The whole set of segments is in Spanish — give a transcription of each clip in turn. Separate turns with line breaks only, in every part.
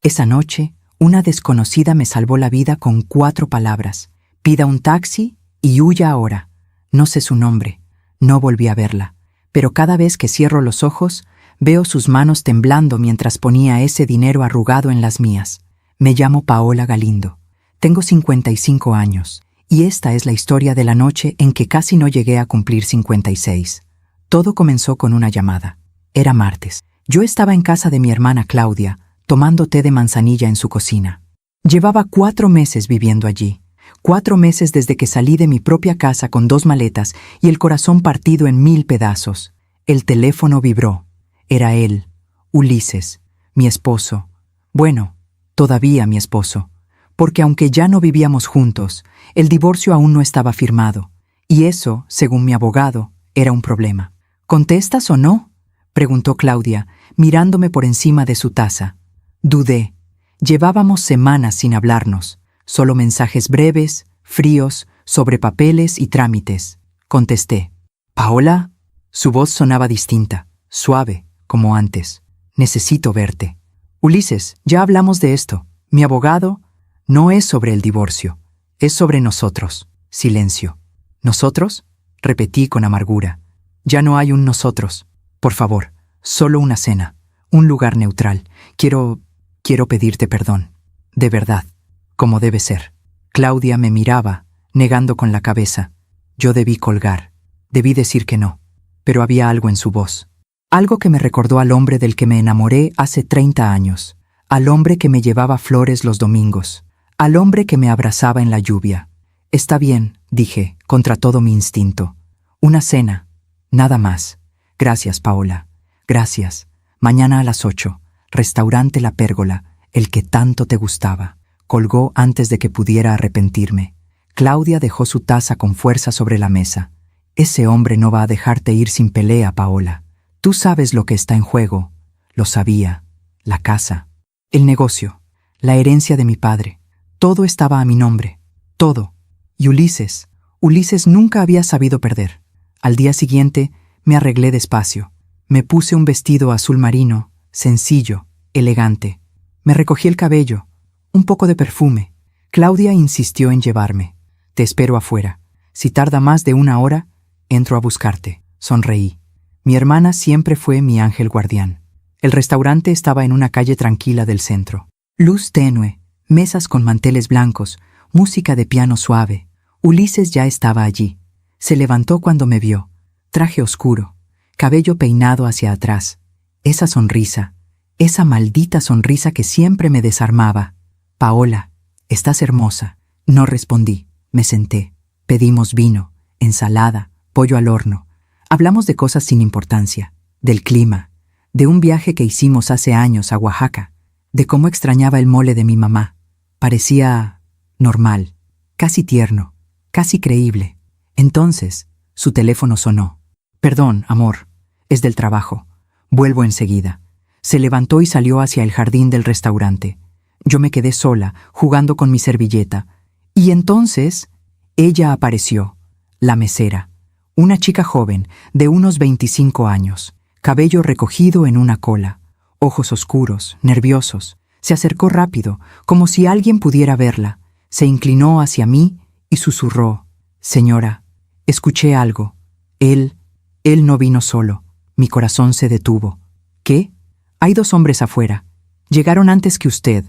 Esa noche, una desconocida me salvó la vida con 4 palabras. Pida un taxi y huya ahora. No sé su nombre. No volví a verla. Pero cada vez que cierro los ojos, veo sus manos temblando mientras ponía ese dinero arrugado en las mías. Me llamo Paola Galindo. Tengo 55 años. Y esta es la historia de la noche en que casi no llegué a cumplir 56. Todo comenzó con una llamada. Era martes. Yo estaba en casa de mi hermana Claudia, tomando té de manzanilla en su cocina. Llevaba 4 meses viviendo allí. 4 meses desde que salí de mi propia casa con 2 maletas y el corazón partido en 1000 pedazos. El teléfono vibró. Era él, Ulises, mi esposo. Bueno, todavía mi esposo. Porque aunque ya no vivíamos juntos, el divorcio aún no estaba firmado. Y eso, según mi abogado, era un problema. ¿Contestas o no?, preguntó Claudia, mirándome por encima de su taza. Dudé. Llevábamos semanas sin hablarnos. Solo mensajes breves, fríos, sobre papeles y trámites. Contesté. ¿Paola? Su voz sonaba distinta, suave, como antes. Necesito verte. Ulises, ya hablamos de esto. Mi abogado... No es sobre el divorcio. Es sobre nosotros. Silencio. ¿Nosotros? Repetí con amargura. Ya no hay un nosotros. Por favor, solo una cena. Un lugar neutral. Quiero pedirte perdón. De verdad. Como debe ser. Claudia me miraba, negando con la cabeza. Yo debí colgar. Debí decir que no. Pero había algo en su voz. Algo que me recordó al hombre del que me enamoré hace 30 años. Al hombre que me llevaba flores los domingos. Al hombre que me abrazaba en la lluvia. Está bien, dije, contra todo mi instinto. Una cena. Nada más. Gracias, Paola. Gracias. Mañana a las 8. Restaurante La Pérgola, el que tanto te gustaba. Colgó antes de que pudiera arrepentirme. Claudia dejó su taza con fuerza sobre la mesa. Ese hombre no va a dejarte ir sin pelea, Paola. Tú sabes lo que está en juego. Lo sabía. La casa. El negocio. La herencia de mi padre. Todo estaba a mi nombre. Todo. Y Ulises nunca había sabido perder. Al día siguiente, me arreglé despacio. Me puse un vestido azul marino, sencillo, elegante. Me recogí el cabello, un poco de perfume. Claudia insistió en llevarme. Te espero afuera. Si tarda más de 1 hora, entro a buscarte. Sonreí. Mi hermana siempre fue mi ángel guardián. El restaurante estaba en una calle tranquila del centro. Luz tenue, mesas con manteles blancos, música de piano suave. Ulises ya estaba allí. Se levantó cuando me vio. Traje oscuro, cabello peinado hacia atrás. Esa sonrisa, esa maldita sonrisa que siempre me desarmaba. Paola, estás hermosa. No respondí. Me senté. Pedimos vino, ensalada, pollo al horno. Hablamos de cosas sin importancia, del clima, de un viaje que hicimos hace años a Oaxaca, de cómo extrañaba el mole de mi mamá. Parecía normal, casi tierno, casi creíble. Entonces, su teléfono sonó. Perdón, amor, es del trabajo. Vuelvo enseguida. Se levantó y salió hacia el jardín del restaurante. Yo me quedé sola, jugando con mi servilleta. Y entonces, ella apareció, la mesera. Una chica joven, de unos 25 años, cabello recogido en una cola, ojos oscuros, nerviosos. Se acercó rápido, como si alguien pudiera verla. Se inclinó hacia mí y susurró. Señora, escuché algo. Él no vino solo. Mi corazón se detuvo. ¿Qué? Hay 2 hombres afuera. Llegaron antes que usted.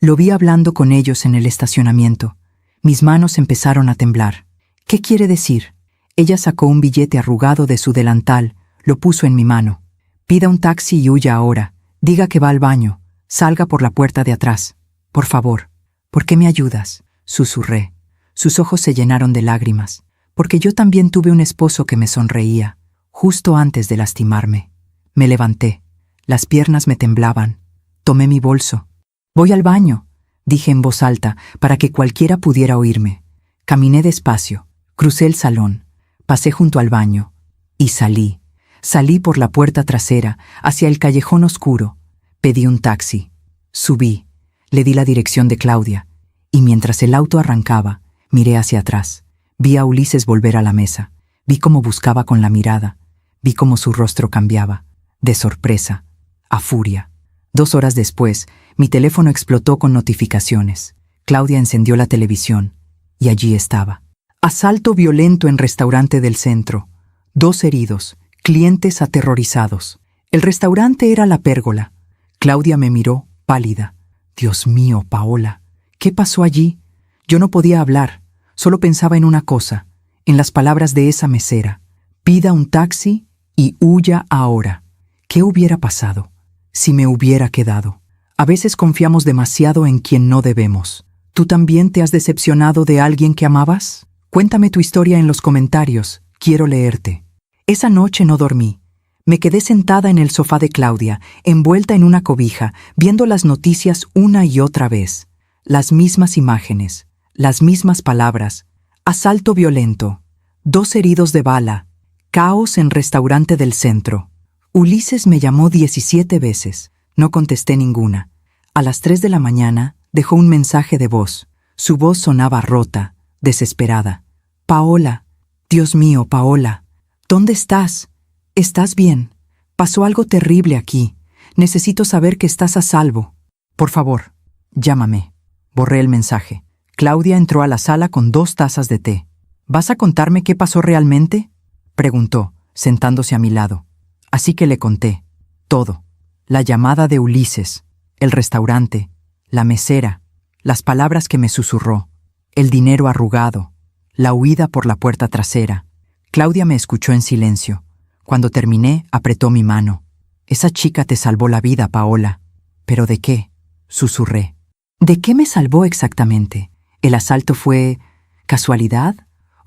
Lo vi hablando con ellos en el estacionamiento. Mis manos empezaron a temblar. ¿Qué quiere decir? Ella sacó un billete arrugado de su delantal, lo puso en mi mano. Pida un taxi y huya ahora. Diga que va al baño. Salga por la puerta de atrás. Por favor. ¿Por qué me ayudas? Susurré. Sus ojos se llenaron de lágrimas. Porque yo también tuve un esposo que me sonreía, justo antes de lastimarme. Me levanté. Las piernas me temblaban. Tomé mi bolso. Voy al baño, dije en voz alta para que cualquiera pudiera oírme. Caminé despacio. Crucé el salón. Pasé junto al baño. Y salí. Salí por la puerta trasera, hacia el callejón oscuro. Pedí un taxi. Subí. Le di la dirección de Claudia. Y mientras el auto arrancaba, miré hacia atrás. Vi a Ulises volver a la mesa. Vi cómo buscaba con la mirada. Vi cómo su rostro cambiaba. De sorpresa, a furia, 2 horas después, mi teléfono explotó con notificaciones. Claudia encendió la televisión y allí estaba. Asalto violento en restaurante del centro. 2 heridos, clientes aterrorizados. El restaurante era La Pérgola. Claudia me miró, pálida. Dios mío, Paola, ¿qué pasó allí? Yo no podía hablar, solo pensaba en una cosa, en las palabras de esa mesera. Pida un taxi y huya ahora. ¿Qué hubiera pasado si me hubiera quedado? A veces confiamos demasiado en quien no debemos. ¿Tú también te has decepcionado de alguien que amabas? Cuéntame tu historia en los comentarios, quiero leerte. Esa noche no dormí. Me quedé sentada en el sofá de Claudia, envuelta en una cobija, viendo las noticias una y otra vez. Las mismas imágenes, las mismas palabras. Asalto violento, 2 heridos de bala, caos en restaurante del centro. Ulises me llamó 17 veces. No contesté ninguna. A las 3 de la mañana dejó un mensaje de voz. Su voz sonaba rota, desesperada. Paola, Dios mío, Paola, ¿dónde estás? ¿Estás bien? Pasó algo terrible aquí. Necesito saber que estás a salvo. Por favor, llámame. Borré el mensaje. Claudia entró a la sala con 2 tazas de té. ¿Vas a contarme qué pasó realmente?, preguntó, sentándose a mi lado. Así que le conté. Todo. La llamada de Ulises, el restaurante, la mesera, las palabras que me susurró, el dinero arrugado, la huida por la puerta trasera. Claudia me escuchó en silencio. Cuando terminé, apretó mi mano. Esa chica te salvó la vida, Paola. ¿Pero de qué?, susurré. ¿De qué me salvó exactamente? ¿El asalto fue casualidad?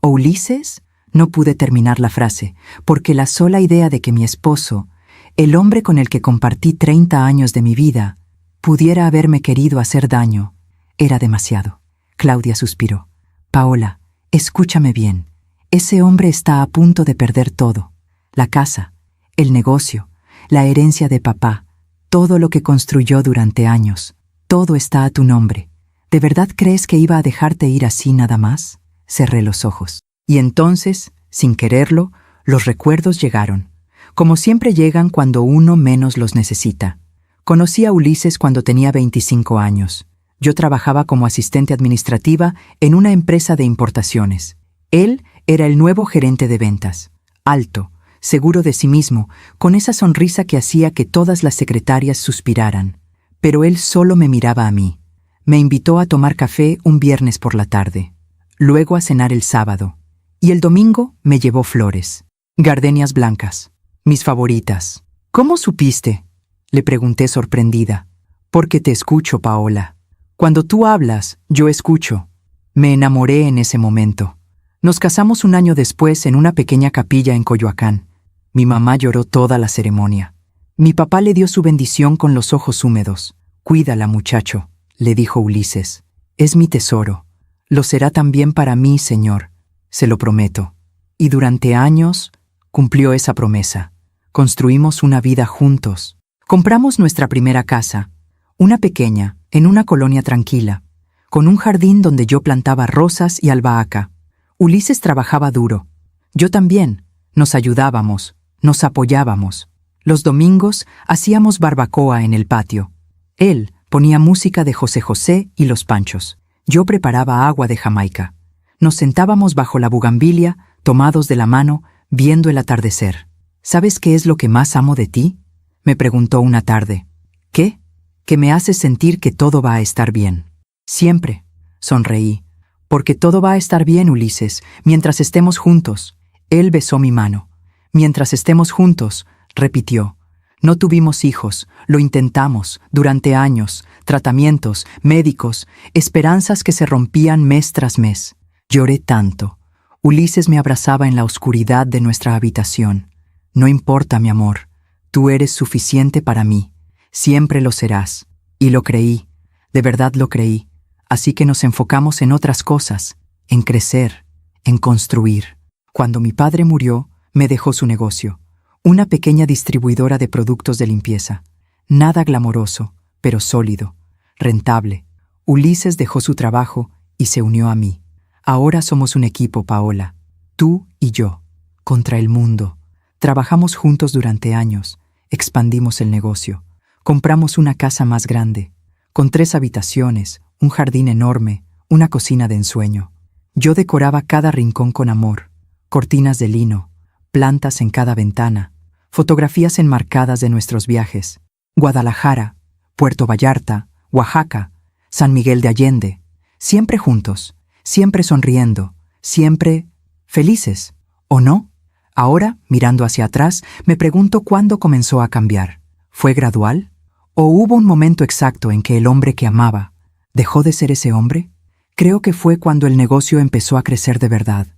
¿O Ulises? No pude terminar la frase, porque la sola idea de que mi esposo, el hombre con el que compartí 30 años de mi vida, pudiera haberme querido hacer daño, era demasiado. Claudia suspiró. Paola, escúchame bien. Ese hombre está a punto de perder todo. La casa, el negocio, la herencia de papá, todo lo que construyó durante años. Todo está a tu nombre. ¿De verdad crees que iba a dejarte ir así nada más? Cerré los ojos. Y entonces, sin quererlo, los recuerdos llegaron. Como siempre llegan cuando uno menos los necesita. Conocí a Ulises cuando tenía 25 años. Yo trabajaba como asistente administrativa en una empresa de importaciones. Él era el nuevo gerente de ventas. Alto, seguro de sí mismo, con esa sonrisa que hacía que todas las secretarias suspiraran. Pero él solo me miraba a mí. Me invitó a tomar café un viernes por la tarde. Luego a cenar el sábado. Y el domingo me llevó flores. Gardenias blancas. Mis favoritas. ¿Cómo supiste?, le pregunté sorprendida. Porque te escucho, Paola. Cuando tú hablas, yo escucho. Me enamoré en ese momento. Nos casamos un año después en una pequeña capilla en Coyoacán. Mi mamá lloró toda la ceremonia. Mi papá le dio su bendición con los ojos húmedos. Cuídala, muchacho, le dijo Ulises. Es mi tesoro. Lo será también para mí, señor. Se lo prometo. Y durante años cumplió esa promesa. Construimos una vida juntos. Compramos nuestra primera casa, una pequeña, en una colonia tranquila, con un jardín donde yo plantaba rosas y albahaca. Ulises trabajaba duro. Yo también. Nos ayudábamos, nos apoyábamos. Los domingos hacíamos barbacoa en el patio. Él ponía música de José José y Los Panchos. Yo preparaba agua de Jamaica. Nos sentábamos bajo la bugambilia, tomados de la mano, viendo el atardecer. ¿Sabes qué es lo que más amo de ti?, me preguntó una tarde. ¿Qué? Que me haces sentir que todo va a estar bien. Siempre, sonreí. Porque todo va a estar bien, Ulises, mientras estemos juntos. Él besó mi mano. Mientras estemos juntos, repitió. No tuvimos hijos, lo intentamos, durante años, tratamientos, médicos, esperanzas que se rompían mes tras mes. Lloré tanto. Ulises me abrazaba en la oscuridad de nuestra habitación. No importa, mi amor, tú eres suficiente para mí. Siempre lo serás. Y lo creí, de verdad lo creí. Así que nos enfocamos en otras cosas, en crecer, en construir. Cuando mi padre murió, me dejó su negocio, una pequeña distribuidora de productos de limpieza. Nada glamoroso, pero sólido, rentable. Ulises dejó su trabajo y se unió a mí. Ahora somos un equipo, Paola, tú y yo, contra el mundo. Trabajamos juntos durante años, expandimos el negocio. Compramos una casa más grande, con 3 habitaciones, un jardín enorme, una cocina de ensueño. Yo decoraba cada rincón con amor, cortinas de lino, plantas en cada ventana, fotografías enmarcadas de nuestros viajes. Guadalajara, Puerto Vallarta, Oaxaca, San Miguel de Allende, siempre juntos, siempre sonriendo, siempre felices, ¿o no? Ahora, mirando hacia atrás, me pregunto cuándo comenzó a cambiar. ¿Fue gradual? ¿O hubo un momento exacto en que el hombre que amaba dejó de ser ese hombre? Creo que fue cuando el negocio empezó a crecer de verdad.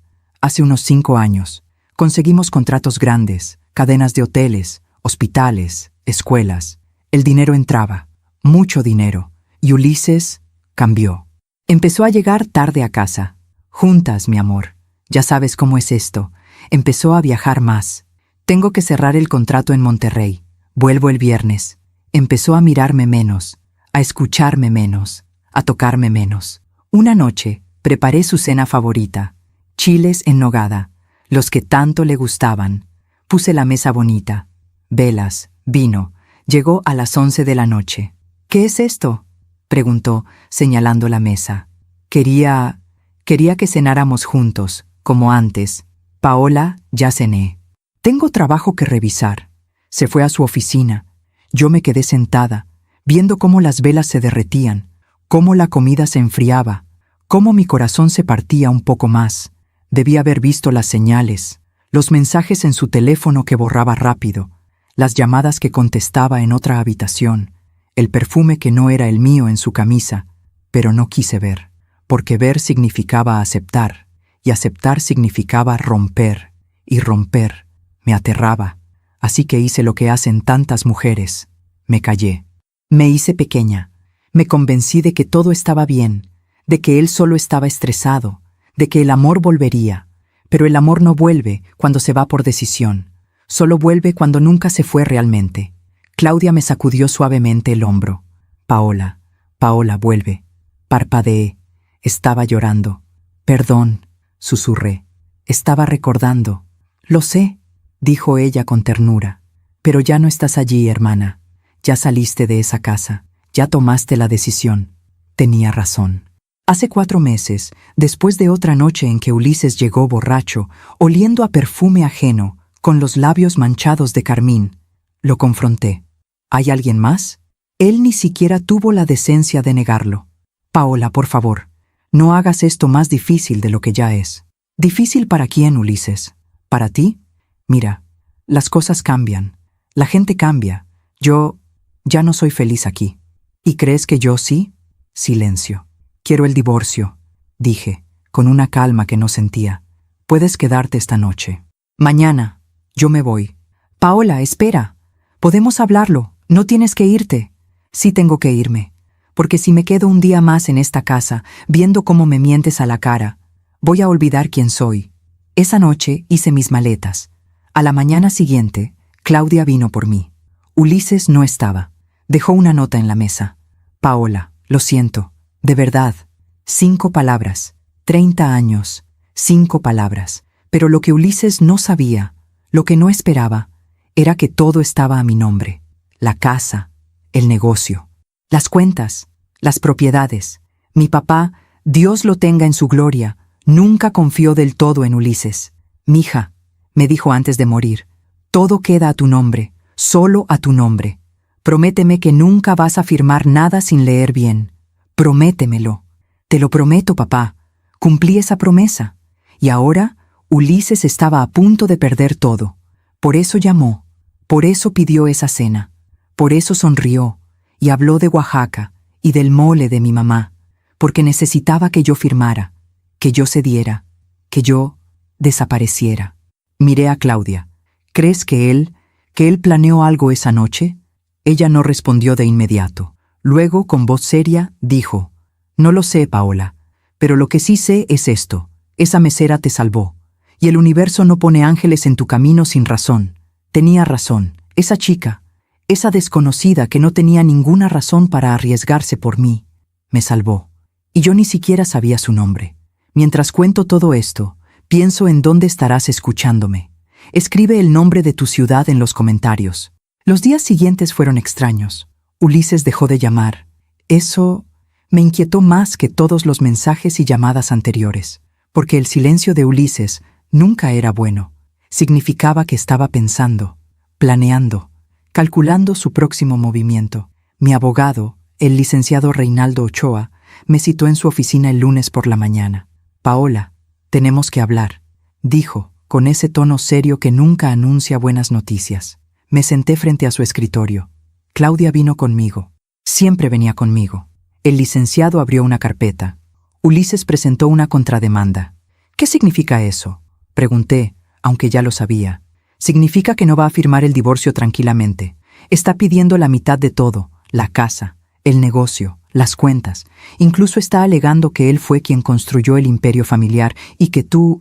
Hace unos 5 años, conseguimos contratos grandes, cadenas de hoteles, hospitales, escuelas. El dinero entraba, mucho dinero, y Ulises cambió. Empezó a llegar tarde a casa. Juntas, mi amor. Ya sabes cómo es esto. Empezó a viajar más. Tengo que cerrar el contrato en Monterrey. Vuelvo el viernes. Empezó a mirarme menos, a escucharme menos, a tocarme menos. Una noche, preparé su cena favorita, chiles en nogada, los que tanto le gustaban. Puse la mesa bonita, velas, vino. Llegó a las 11 de la noche. ¿Qué es esto?, preguntó, señalando la mesa. Quería que cenáramos juntos, como antes. Paola, ya cené. Tengo trabajo que revisar. Se fue a su oficina. Yo me quedé sentada, viendo cómo las velas se derretían, cómo la comida se enfriaba, cómo mi corazón se partía un poco más. Debía haber visto las señales, los mensajes en su teléfono que borraba rápido, las llamadas que contestaba en otra habitación, el perfume que no era el mío en su camisa, pero no quise ver, porque ver significaba aceptar, y aceptar significaba romper, y romper me aterraba, así que hice lo que hacen tantas mujeres, me callé. Me hice pequeña, me convencí de que todo estaba bien, de que él solo estaba estresado, de que el amor volvería, pero el amor no vuelve cuando se va por decisión. Solo vuelve cuando nunca se fue realmente. Claudia me sacudió suavemente el hombro. Paola, Paola, vuelve. Parpadeé. Estaba llorando. Perdón, susurré. Estaba recordando. Lo sé, dijo ella con ternura. Pero ya no estás allí, hermana. Ya saliste de esa casa. Ya tomaste la decisión. Tenía razón. Hace 4 meses, después de otra noche en que Ulises llegó borracho, oliendo a perfume ajeno, con los labios manchados de carmín, lo confronté. ¿Hay alguien más? Él ni siquiera tuvo la decencia de negarlo. Paola, por favor, no hagas esto más difícil de lo que ya es. ¿Difícil para quién, Ulises? ¿Para ti? Mira, las cosas cambian. La gente cambia. Yo ya no soy feliz aquí. ¿Y crees que yo sí? Silencio. Quiero el divorcio, dije, con una calma que no sentía. Puedes quedarte esta noche. Mañana. Yo me voy. Paola, espera. Podemos hablarlo. No tienes que irte. Sí tengo que irme. Porque si me quedo un día más en esta casa, viendo cómo me mientes a la cara, voy a olvidar quién soy. Esa noche hice mis maletas. A la mañana siguiente, Claudia vino por mí. Ulises no estaba. Dejó una nota en la mesa. Paola, lo siento. De verdad. 5 palabras. 30 años. 5 palabras. Pero lo que Ulises no sabía, lo que no esperaba, era que todo estaba a mi nombre. La casa, el negocio, las cuentas, las propiedades. Mi papá, Dios lo tenga en su gloria, nunca confió del todo en Ulises. Mija, me dijo antes de morir, todo queda a tu nombre, solo a tu nombre. Prométeme que nunca vas a firmar nada sin leer bien. Prométemelo. Te lo prometo, papá. Cumplí esa promesa. Y ahora Ulises estaba a punto de perder todo. Por eso llamó, por eso pidió esa cena, por eso sonrió y habló de Oaxaca y del mole de mi mamá, porque necesitaba que yo firmara, que yo cediera, que yo desapareciera. Miré a Claudia. ¿Crees que él planeó algo esa noche? Ella no respondió de inmediato. Luego, con voz seria, dijo: No lo sé, Paola, pero lo que sí sé es esto. Esa mesera te salvó. Y el universo no pone ángeles en tu camino sin razón. Tenía razón. Esa chica, esa desconocida que no tenía ninguna razón para arriesgarse por mí, me salvó. Y yo ni siquiera sabía su nombre. Mientras cuento todo esto, pienso en dónde estarás escuchándome. Escribe el nombre de tu ciudad en los comentarios. Los días siguientes fueron extraños. Ulises dejó de llamar. Eso me inquietó más que todos los mensajes y llamadas anteriores, porque el silencio de Ulises nunca era bueno. Significaba que estaba pensando, planeando, calculando su próximo movimiento. Mi abogado, el licenciado Reinaldo Ochoa, me citó en su oficina el lunes por la mañana. «Paola, tenemos que hablar», dijo, con ese tono serio que nunca anuncia buenas noticias. Me senté frente a su escritorio. Claudia vino conmigo. Siempre venía conmigo. El licenciado abrió una carpeta. Ulises presentó una contrademanda. «¿Qué significa eso?», pregunté, aunque ya lo sabía. «Significa que no va a firmar el divorcio tranquilamente. Está pidiendo la mitad de todo, la casa, el negocio, las cuentas. Incluso está alegando que él fue quien construyó el imperio familiar y que tú...»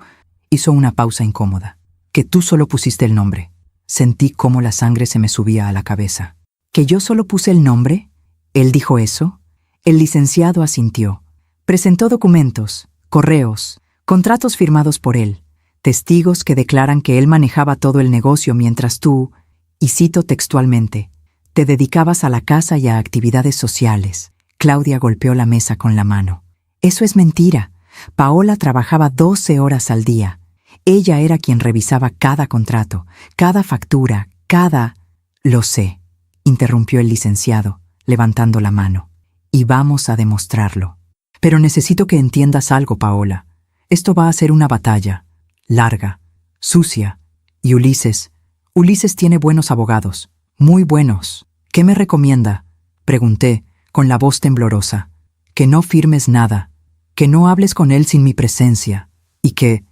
Hizo una pausa incómoda. «Que tú solo pusiste el nombre». Sentí cómo la sangre se me subía a la cabeza. ¿Que yo solo puse el nombre? ¿Él dijo eso? El licenciado asintió. Presentó documentos, correos, contratos firmados por él, testigos que declaran que él manejaba todo el negocio mientras tú, y cito textualmente, te dedicabas a la casa y a actividades sociales. Claudia golpeó la mesa con la mano. Eso es mentira. Paola trabajaba 12 horas al día. Ella era quien revisaba cada contrato, cada factura, cada... Lo sé, interrumpió el licenciado, levantando la mano. Y vamos a demostrarlo. Pero necesito que entiendas algo, Paola. Esto va a ser una batalla, larga, sucia. Y Ulises tiene buenos abogados, muy buenos. ¿Qué me recomienda?, pregunté, con la voz temblorosa. Que no firmes nada, que no hables con él sin mi presencia, y que...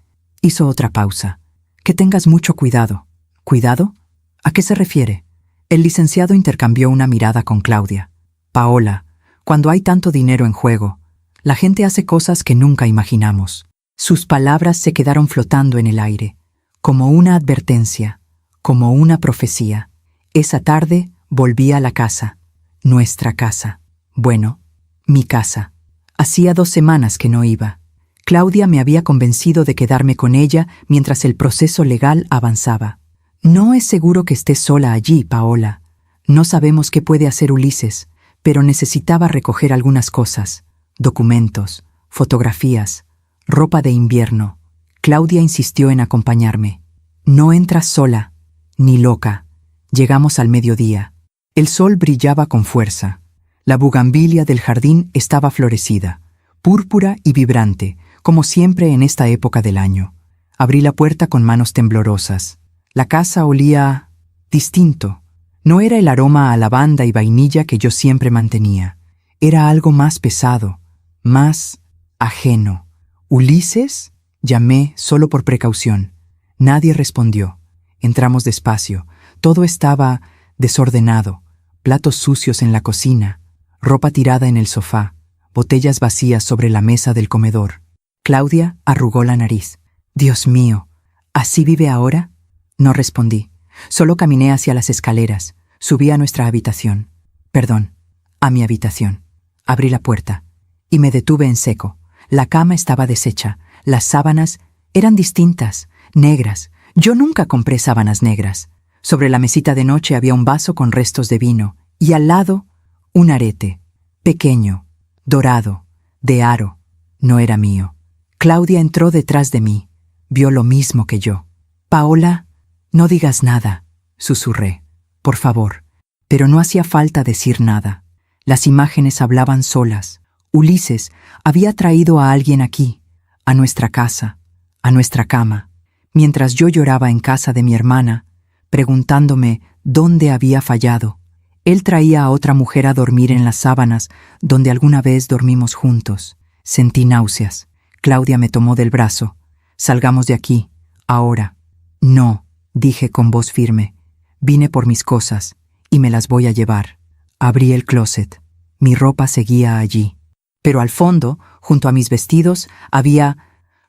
Hizo otra pausa. Que tengas mucho cuidado. ¿Cuidado? ¿A qué se refiere? El licenciado intercambió una mirada con Claudia. Paola, cuando hay tanto dinero en juego, la gente hace cosas que nunca imaginamos. Sus palabras se quedaron flotando en el aire, como una advertencia, como una profecía. Esa tarde volví a la casa, nuestra casa. Bueno, mi casa. Hacía 2 semanas que no iba. Claudia me había convencido de quedarme con ella mientras el proceso legal avanzaba. No es seguro que esté sola allí, Paola. No sabemos qué puede hacer Ulises, pero necesitaba recoger algunas cosas. Documentos, fotografías, ropa de invierno. Claudia insistió en acompañarme. No entras sola, ni loca. Llegamos al mediodía. El sol brillaba con fuerza. La bugambilia del jardín estaba florecida, púrpura y vibrante, como siempre en esta época del año. Abrí la puerta con manos temblorosas. La casa olía distinto. No era el aroma a lavanda y vainilla que yo siempre mantenía. Era algo más pesado, más ajeno. ¿Ulises?, llamé solo por precaución. Nadie respondió. Entramos despacio. Todo estaba desordenado. Platos sucios en la cocina, ropa tirada en el sofá, botellas vacías sobre la mesa del comedor. Claudia arrugó la nariz. «Dios mío, ¿así vive ahora?». No respondí. Solo caminé hacia las escaleras. Subí a nuestra habitación. Perdón, a mi habitación. Abrí la puerta y me detuve en seco. La cama estaba deshecha. Las sábanas eran distintas, negras. Yo nunca compré sábanas negras. Sobre la mesita de noche había un vaso con restos de vino y al lado un arete, pequeño, dorado, de aro. No era mío. Claudia entró detrás de mí. Vio lo mismo que yo. «Paola, no digas nada», susurré. «Por favor». Pero no hacía falta decir nada. Las imágenes hablaban solas. Ulises había traído a alguien aquí, a nuestra casa, a nuestra cama, mientras yo lloraba en casa de mi hermana, preguntándome dónde había fallado. Él traía a otra mujer a dormir en las sábanas donde alguna vez dormimos juntos. Sentí náuseas. Claudia me tomó del brazo. «Salgamos de aquí, ahora». «No», dije con voz firme. «Vine por mis cosas y me las voy a llevar». Abrí el closet. Mi ropa seguía allí. Pero al fondo, junto a mis vestidos, había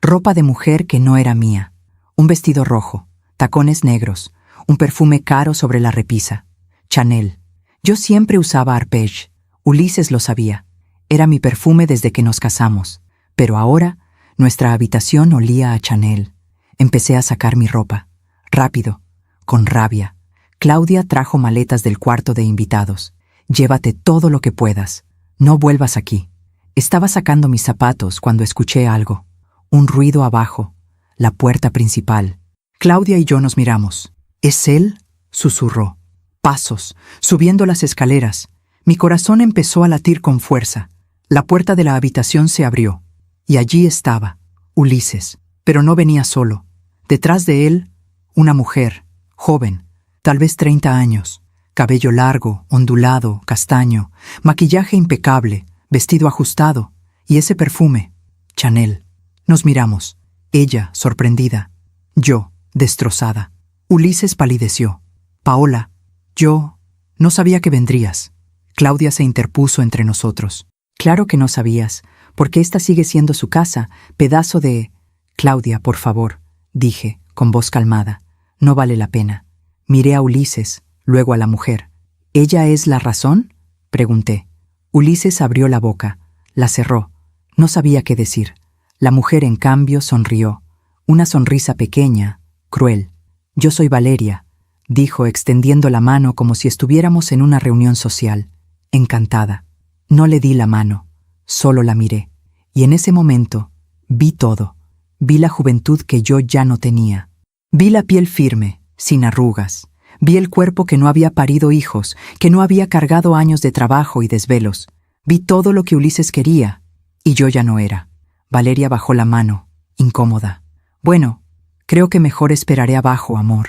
ropa de mujer que no era mía. Un vestido rojo, tacones negros, un perfume caro sobre la repisa. Chanel. Yo siempre usaba Arpege. Ulises lo sabía. Era mi perfume desde que nos casamos. Pero ahora, nuestra habitación olía a Chanel. Empecé a sacar mi ropa. Rápido, con rabia. Claudia trajo maletas del cuarto de invitados. Llévate todo lo que puedas. No vuelvas aquí. Estaba sacando mis zapatos cuando escuché algo. Un ruido abajo. La puerta principal. Claudia y yo nos miramos. ¿Es él?, susurró. Pasos, subiendo las escaleras. Mi corazón empezó a latir con fuerza. La puerta de la habitación se abrió. Y allí estaba, Ulises. Pero no venía solo. Detrás de él, una mujer, joven, tal vez 30 años. Cabello largo, ondulado, castaño, maquillaje impecable, vestido ajustado. Y ese perfume, Chanel. Nos miramos. Ella, sorprendida. Yo, destrozada. Ulises palideció. Paola, yo no sabía que vendrías. Claudia se interpuso entre nosotros. Claro que no sabías, porque esta sigue siendo su casa, pedazo de... Claudia, por favor, dije, con voz calmada. No vale la pena. Miré a Ulises, luego a la mujer. ¿Ella es la razón?, pregunté. Ulises abrió la boca, la cerró. No sabía qué decir. La mujer, en cambio, sonrió. Una sonrisa pequeña, cruel. Yo soy Valeria, dijo, extendiendo la mano como si estuviéramos en una reunión social. Encantada. No le di la mano, solo la miré. Y en ese momento, vi todo. Vi la juventud que yo ya no tenía. Vi la piel firme, sin arrugas. Vi el cuerpo que no había parido hijos, que no había cargado años de trabajo y desvelos. Vi todo lo que Ulises quería, y yo ya no era. Valeria bajó la mano, incómoda. Bueno, creo que mejor esperaré abajo, amor.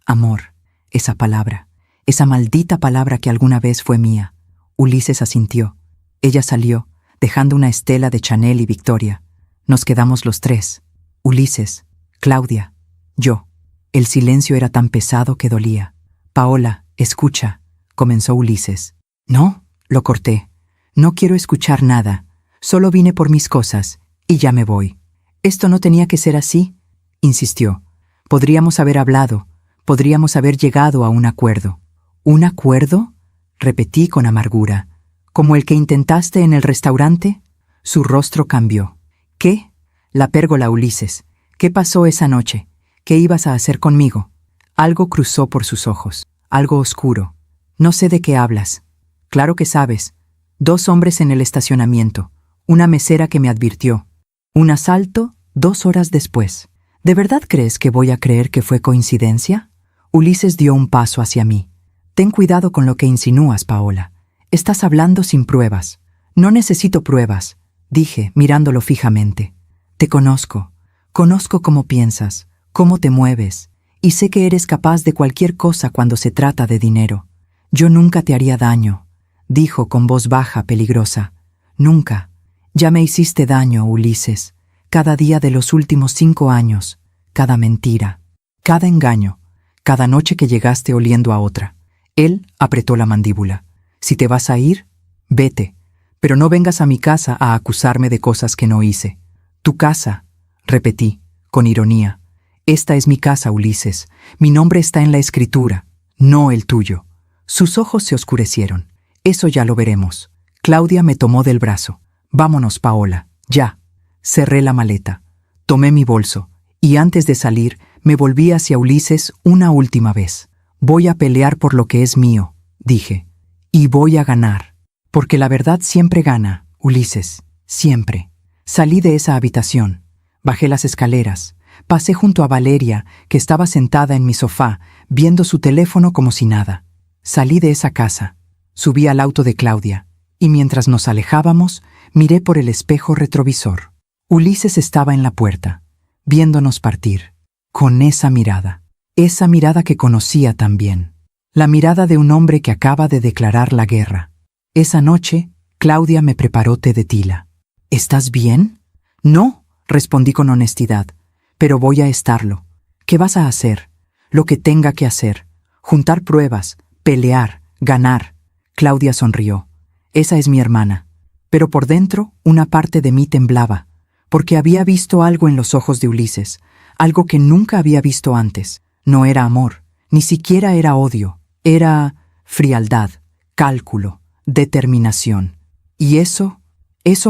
Amor, esa palabra, esa maldita palabra que alguna vez fue mía. Ulises asintió. Ella salió, dejando una estela de Chanel y Victoria. Nos quedamos los tres. Ulises, Claudia, yo. El silencio era tan pesado que dolía. Paola, escucha, comenzó Ulises. No, lo corté. No quiero escuchar nada. Solo vine por mis cosas, y ya me voy. Esto no tenía que ser así, insistió. Podríamos haber hablado, podríamos haber llegado a un acuerdo. ¿Un acuerdo?, repetí con amargura. ¿Como el que intentaste en el restaurante? Su rostro cambió. ¿Qué? La pérgola, Ulises. ¿Qué pasó esa noche? ¿Qué ibas a hacer conmigo? Algo cruzó por sus ojos, algo oscuro. No sé de qué hablas. Claro que sabes. 2 hombres en el estacionamiento, una mesera que me advirtió. Un asalto 2 horas después. ¿De verdad crees que voy a creer que fue coincidencia? Ulises dio un paso hacia mí. Ten cuidado con lo que insinúas, Paola. Estás hablando sin pruebas. No necesito pruebas, dije, mirándolo fijamente. Te conozco. Conozco cómo piensas, cómo te mueves, y sé que eres capaz de cualquier cosa cuando se trata de dinero. Yo nunca te haría daño, dijo con voz baja, peligrosa. Nunca. Ya me hiciste daño, Ulises. Cada día de los últimos 5 años, cada mentira, cada engaño, cada noche que llegaste oliendo a otra. Él apretó la mandíbula. Si te vas a ir, vete, pero no vengas a mi casa a acusarme de cosas que no hice. Tu casa, repetí, con ironía. Esta es mi casa, Ulises. Mi nombre está en la escritura, no el tuyo. Sus ojos se oscurecieron. Eso ya lo veremos. Claudia me tomó del brazo. Vámonos, Paola, ya. Cerré la maleta. Tomé mi bolso, y antes de salir, me volví hacia Ulises una última vez. Voy a pelear por lo que es mío, dije. Y voy a ganar. Porque la verdad siempre gana, Ulises. Siempre. Salí de esa habitación. Bajé las escaleras. Pasé junto a Valeria, que estaba sentada en mi sofá, viendo su teléfono como si nada. Salí de esa casa. Subí al auto de Claudia. Y mientras nos alejábamos, miré por el espejo retrovisor. Ulises estaba en la puerta, viéndonos partir, con esa mirada que conocía tan bien, la mirada de un hombre que acaba de declarar la guerra. Esa noche, Claudia me preparó té de tila. ¿Estás bien? No, respondí con honestidad, pero voy a estarlo. ¿Qué vas a hacer? Lo que tenga que hacer. Juntar pruebas, pelear, ganar. Claudia sonrió. Esa es mi hermana. Pero por dentro, una parte de mí temblaba, porque había visto algo en los ojos de Ulises, algo que nunca había visto antes. No era amor, ni siquiera era odio, era frialdad, cálculo, determinación. Y eso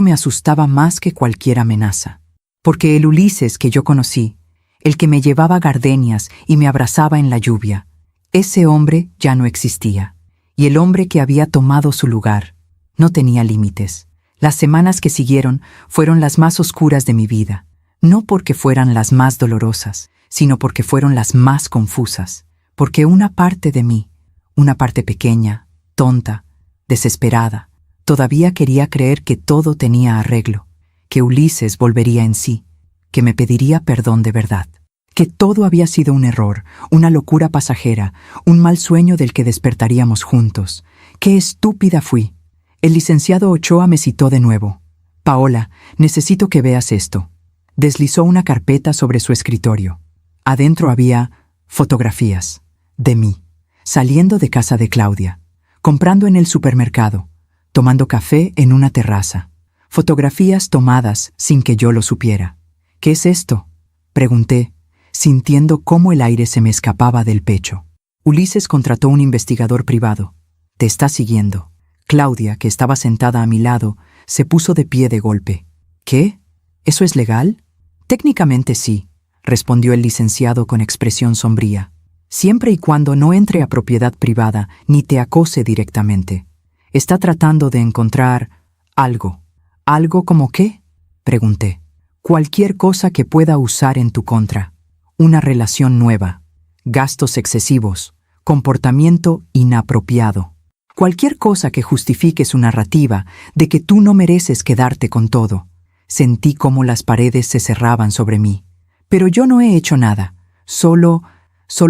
me asustaba más que cualquier amenaza. Porque el Ulises que yo conocí, el que me llevaba gardenias y me abrazaba en la lluvia, ese hombre ya no existía. y el hombre que había tomado su lugar. No tenía límites. Las semanas que siguieron fueron las más oscuras de mi vida, no porque fueran las más dolorosas, sino porque fueron las más confusas, porque una parte de mí, una parte pequeña, tonta, desesperada, todavía quería creer que todo tenía arreglo, que Ulises volvería en sí, que me pediría perdón de verdad, que todo había sido un error, una locura pasajera, un mal sueño del que despertaríamos juntos. ¡Qué estúpida fui! El licenciado Ochoa me citó de nuevo. «Paola, necesito que veas esto». Deslizó una carpeta sobre su escritorio. Adentro había fotografías de mí, saliendo de casa de Claudia, comprando en el supermercado, tomando café en una terraza. Fotografías tomadas sin que yo lo supiera. «¿Qué es esto?», pregunté, sintiendo cómo el aire se me escapaba del pecho. «Ulises contrató un investigador privado. Te está siguiendo». Claudia, que estaba sentada a mi lado, se puso de pie de golpe. «¿Qué? ¿Eso es legal?» «Técnicamente sí», respondió el licenciado con expresión sombría, «siempre y cuando no entre a propiedad privada ni te acose directamente. Está tratando de encontrar algo». «¿Algo como qué?», pregunté. «Cualquier cosa que pueda usar en tu contra. Una relación nueva, gastos excesivos, comportamiento inapropiado. Cualquier cosa que justifique su narrativa de que tú no mereces quedarte con todo». Sentí cómo las paredes se cerraban sobre mí. «Pero yo no he hecho nada. Solo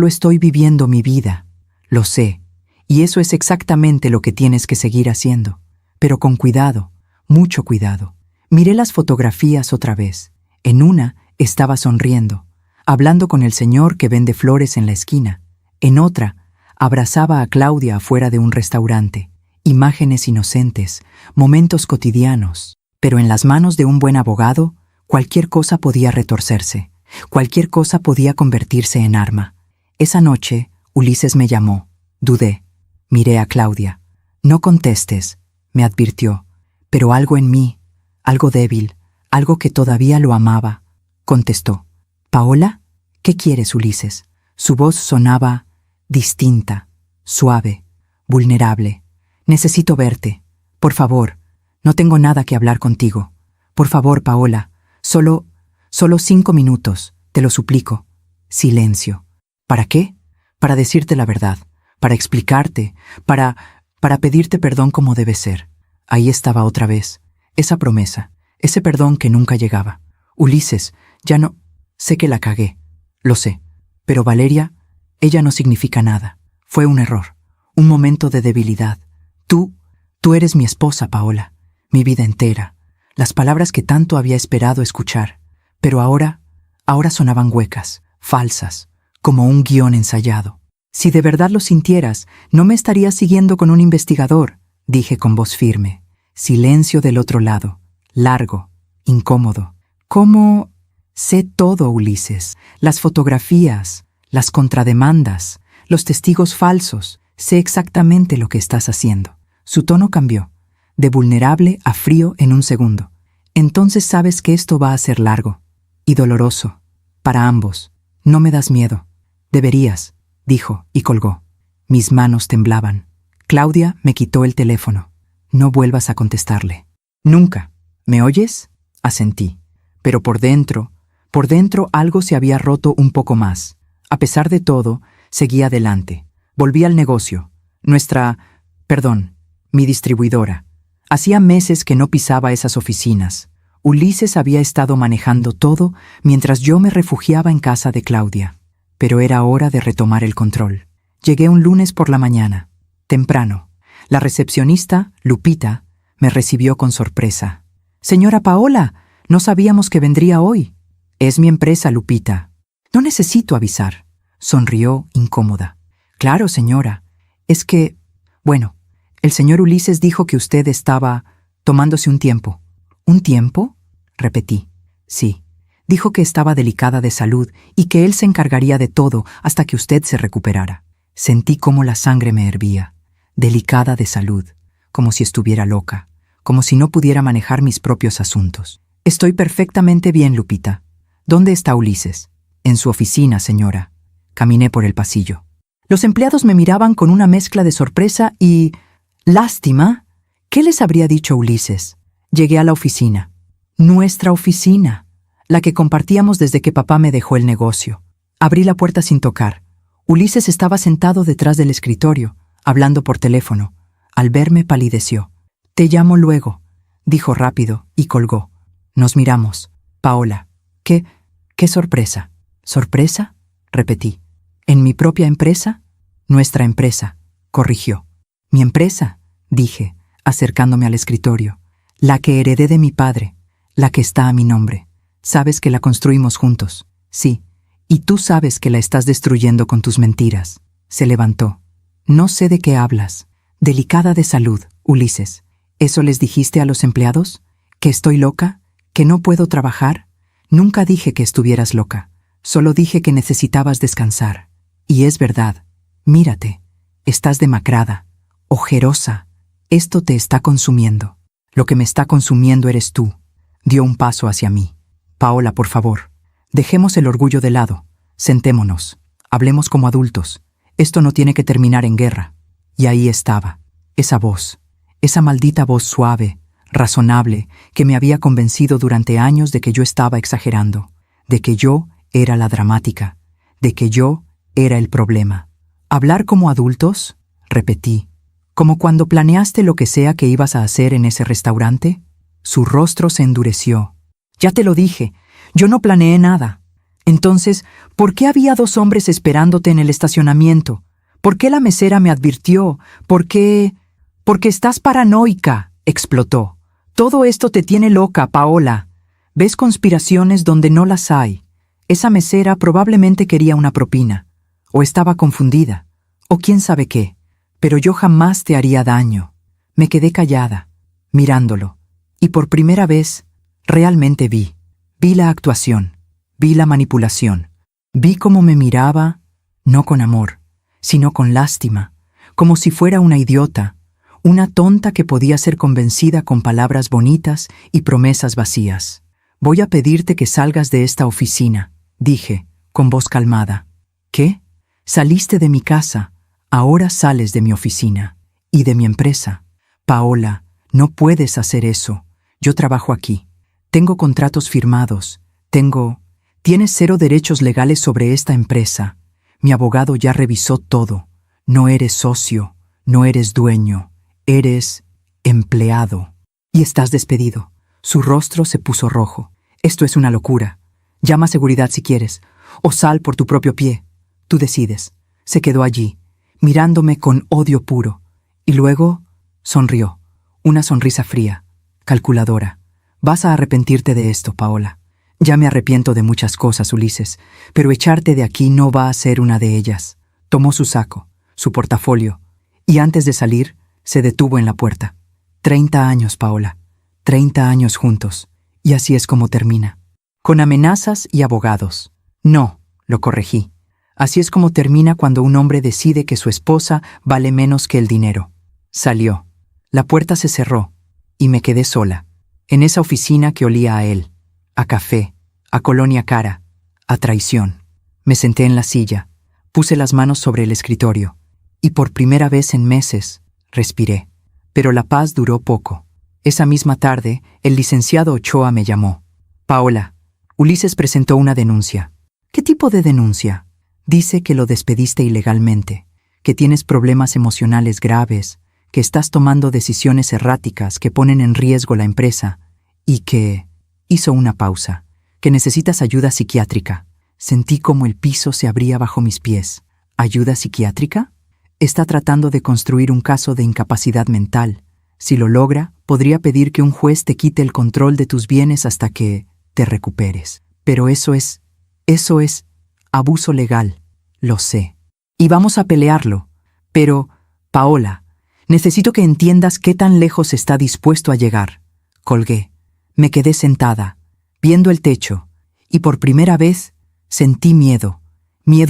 estoy viviendo mi vida. Lo sé. Y eso es exactamente lo que tienes que seguir haciendo. Pero con cuidado, mucho cuidado». Miré las fotografías otra vez. En una estaba sonriendo, hablando con el señor que vende flores en la esquina. En otra, abrazaba a Claudia afuera de un restaurante. Imágenes inocentes, momentos cotidianos. Pero en las manos de un buen abogado, cualquier cosa podía retorcerse, cualquier cosa podía convertirse en arma. Esa noche, Ulises me llamó. Dudé. Miré a Claudia. «No contestes», me advirtió, pero algo en mí, algo débil, algo que todavía lo amaba, contestó. «¿Paola? ¿Qué quieres, Ulises?» Su voz sonaba distinta, suave, vulnerable. «Necesito verte. Por favor. No tengo nada que hablar contigo. Por favor, Paola. Solo 5 minutos, te lo suplico». Silencio. ¿Para qué? Para decirte la verdad, para explicarte, para pedirte perdón como debe ser. Ahí estaba otra vez, esa promesa, ese perdón que nunca llegaba. «Ulises, ya no...» Sé que la cagué, lo sé. Pero Valeria, ella no significa nada. Fue un error, un momento de debilidad. Tú eres mi esposa, Paola. Mi vida entera, las palabras que tanto había esperado escuchar, pero ahora sonaban huecas, falsas, como un guión ensayado. «Si de verdad lo sintieras, no me estarías siguiendo con un investigador», dije con voz firme. Silencio del otro lado, largo, incómodo. «¿Cómo?» «Sé todo, Ulises, las fotografías, las contrademandas, los testigos falsos, sé exactamente lo que estás haciendo». Su tono cambió, de vulnerable a frío en un segundo. «Entonces sabes que esto va a ser largo y doloroso, para ambos. No me das miedo». «Deberías», dijo y colgó. Mis manos temblaban. Claudia me quitó el teléfono. «No vuelvas a contestarle». «Nunca. ¿Me oyes?», asentí. Pero por dentro algo se había roto un poco más. A pesar de todo, seguí adelante. Volví al negocio. Mi distribuidora. Hacía meses que no pisaba esas oficinas. Ulises había estado manejando todo mientras yo me refugiaba en casa de Claudia. Pero era hora de retomar el control. Llegué un lunes por la mañana, temprano. La recepcionista, Lupita, me recibió con sorpresa. «Señora Paola, no sabíamos que vendría hoy». «Es mi empresa, Lupita. No necesito avisar», sonrió incómoda. «Claro, señora. Es que, bueno, el señor Ulises dijo que usted estaba tomándose un tiempo». «¿Un tiempo?», repetí. «Sí. Dijo que estaba delicada de salud y que él se encargaría de todo hasta que usted se recuperara». Sentí cómo la sangre me hervía. Delicada de salud, como si estuviera loca, como si no pudiera manejar mis propios asuntos. «Estoy perfectamente bien, Lupita. ¿Dónde está Ulises?» «En su oficina, señora». Caminé por el pasillo. Los empleados me miraban con una mezcla de sorpresa y lástima. ¿Qué les habría dicho Ulises? Llegué a la oficina. Nuestra oficina, la que compartíamos desde que papá me dejó el negocio. Abrí la puerta sin tocar. Ulises estaba sentado detrás del escritorio, hablando por teléfono. Al verme palideció. «Te llamo luego», dijo rápido y colgó. Nos miramos. «Paola, ¿qué sorpresa?» «¿Sorpresa?», repetí. «¿En mi propia empresa?» «Nuestra empresa», corrigió. «¿Mi empresa?», dije, acercándome al escritorio. «La que heredé de mi padre, la que está a mi nombre. Sabes que la construimos juntos». «Sí, y tú sabes que la estás destruyendo con tus mentiras». Se levantó. «No sé de qué hablas. Delicada de salud, Ulises. ¿Eso les dijiste a los empleados? ¿Que estoy loca? ¿Que no puedo trabajar?» «Nunca dije que estuvieras loca. Solo dije que necesitabas descansar. Y es verdad. Mírate. Estás demacrada, ojerosa. Esto te está consumiendo. Lo que me está consumiendo eres tú». Dio un paso hacia mí. «Paola, por favor. Dejemos el orgullo de lado. Sentémonos. Hablemos como adultos. Esto no tiene que terminar en guerra». Y ahí estaba. Esa voz. Esa maldita voz suave, razonable, que me había convencido durante años de que yo estaba exagerando, de que yo era la dramática, de que yo era el problema. «¿Hablar como adultos?», repetí. «¿Como cuando planeaste lo que sea que ibas a hacer en ese restaurante?». Su rostro se endureció. «Ya te lo dije, yo no planeé nada». «Entonces, ¿por qué había 2 hombres esperándote en el estacionamiento? ¿Por qué la mesera me advirtió? ¿Por qué...?» «Porque estás paranoica», explotó. «Todo esto te tiene loca, Paola. Ves conspiraciones donde no las hay. Esa mesera probablemente quería una propina. O estaba confundida. O quién sabe qué. Pero yo jamás te haría daño». Me quedé callada, mirándolo. Y por primera vez, realmente vi la actuación, vi la manipulación. Vi cómo me miraba, no con amor, sino con lástima, como si fuera una idiota, una tonta que podía ser convencida con palabras bonitas y promesas vacías. «Voy a pedirte que salgas de esta oficina», dije, con voz calmada. «¿Qué? Saliste de mi casa, ahora sales de mi oficina y de mi empresa». «Paola, no puedes hacer eso. Yo trabajo aquí. Tengo contratos firmados. Tienes 0 derechos legales sobre esta empresa. Mi abogado ya revisó todo. No eres socio, no eres dueño. Eres empleado. Y estás despedido». Su rostro se puso rojo. «Esto es una locura. Llama a seguridad si quieres, o sal por tu propio pie. Tú decides». Se quedó allí, mirándome con odio puro, y luego sonrió. Una sonrisa fría, calculadora. «Vas a arrepentirte de esto, Paola. Ya me arrepiento de muchas cosas, Ulises, pero echarte de aquí no va a ser una de ellas». Tomó su saco, su portafolio, y antes de salir, se detuvo en la puerta. 30 años, Paola. 30 años juntos. Y así es como termina. Con amenazas y abogados. «No», lo corregí. «Así es como termina cuando un hombre decide que su esposa vale menos que el dinero». Salió. La puerta se cerró, y me quedé sola, en esa oficina que olía a él, a café, a colonia cara, a traición. Me senté en la silla, puse las manos sobre el escritorio, y por primera vez en meses, respiré. Pero la paz duró poco. Esa misma tarde, el licenciado Ochoa me llamó. «Paola, Ulises presentó una denuncia». «¿Qué tipo de denuncia?». «Dice que lo despediste ilegalmente, que tienes problemas emocionales graves, que estás tomando decisiones erráticas que ponen en riesgo la empresa y que...». Hizo una pausa. «Que necesitas ayuda psiquiátrica». Sentí como el piso se abría bajo mis pies. ¿Ayuda psiquiátrica? Está tratando de construir un caso de incapacidad mental. Si lo logra, podría pedir que un juez te quite el control de tus bienes hasta que te recuperes. Pero eso es abuso legal, lo sé. Y vamos a pelearlo. Pero, Paola, necesito que entiendas qué tan lejos está dispuesto a llegar». Colgué. Me quedé sentada, viendo el techo, y por primera vez sentí miedo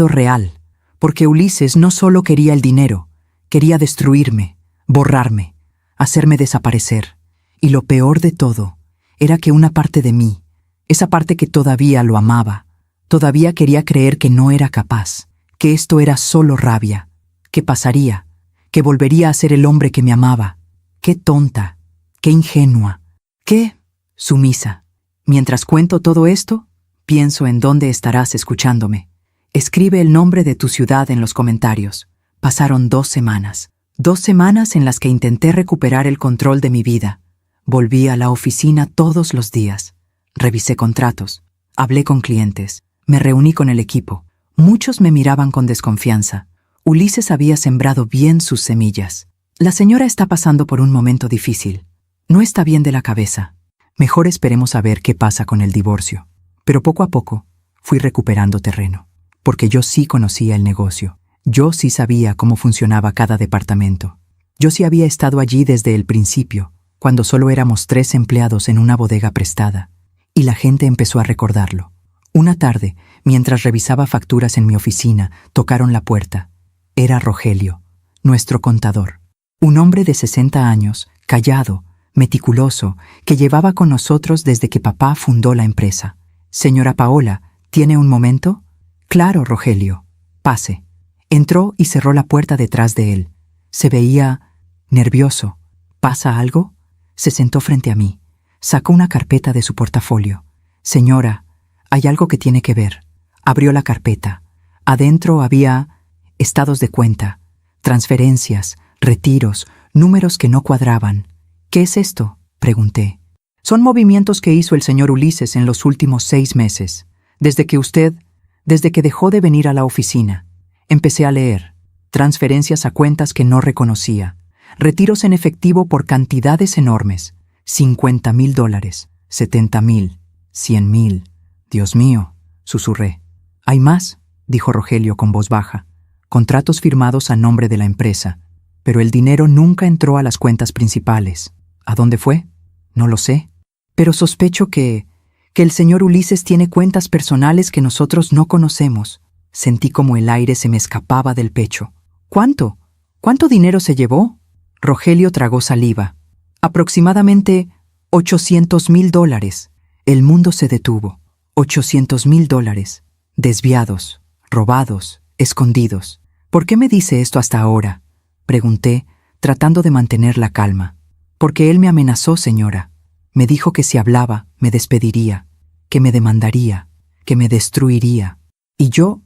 real, porque Ulises no solo quería el dinero, quería destruirme, borrarme, hacerme desaparecer. Y lo peor de todo era que una parte de mí, esa parte que todavía lo amaba, todavía quería creer que no era capaz, que esto era solo rabia, ¿Qué pasaría? Que volvería a ser el hombre que me amaba. Qué tonta, qué ingenua, qué sumisa. Mientras cuento todo esto, pienso en dónde estarás escuchándome. Escribe el nombre de tu ciudad en los comentarios. Pasaron 2 semanas. 2 semanas en las que intenté recuperar el control de mi vida. Volví a la oficina todos los días. Revisé contratos. Hablé con clientes. Me reuní con el equipo. Muchos me miraban con desconfianza. Ulises había sembrado bien sus semillas. La señora está pasando por un momento difícil. No está bien de la cabeza. Mejor esperemos a ver qué pasa con el divorcio. Pero poco a poco fui recuperando terreno. Porque yo sí conocía el negocio. Yo sí sabía cómo funcionaba cada departamento. Yo sí había estado allí desde el principio, cuando solo éramos 3 empleados en una bodega prestada. Y la gente empezó a recordarlo. Una tarde, mientras revisaba facturas en mi oficina, tocaron la puerta. Era Rogelio, nuestro contador. Un hombre de 60 años, callado, meticuloso, que llevaba con nosotros desde que papá fundó la empresa. «Señora Paola, ¿tiene un momento?» «Claro, Rogelio. Pase». Entró y cerró la puerta detrás de él. Se veía nervioso. «¿Pasa algo?» Se sentó frente a mí. Sacó una carpeta de su portafolio. «Señora, hay algo que tiene que ver». Abrió la carpeta. Adentro había estados de cuenta, transferencias, retiros, números que no cuadraban. «¿Qué es esto?», pregunté. «Son movimientos que hizo el señor Ulises en los últimos 6 meses, desde que dejó de venir a la oficina». Empecé a leer. Transferencias a cuentas que no reconocía. Retiros en efectivo por cantidades enormes. $50,000, $70,000, $100,000. «Dios mío», susurré. «¿Hay más?», dijo Rogelio con voz baja. «Contratos firmados a nombre de la empresa. Pero el dinero nunca entró a las cuentas principales. ¿A dónde fue? No lo sé. Pero sospecho que el señor Ulises tiene cuentas personales que nosotros no conocemos». Sentí como el aire se me escapaba del pecho. «¿Cuánto? ¿Cuánto dinero se llevó?» Rogelio tragó saliva. «Aproximadamente $800,000. El mundo se detuvo. $800,000. Desviados, robados, escondidos. «¿Por qué me dice esto hasta ahora?», pregunté, tratando de mantener la calma. «Porque él me amenazó, señora. Me dijo que si hablaba, me despediría, que me demandaría, que me destruiría. Y yo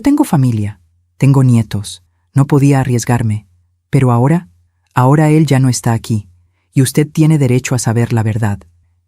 tengo familia, tengo nietos, no podía arriesgarme. Pero ahora él ya no está aquí, y usted tiene derecho a saber la verdad».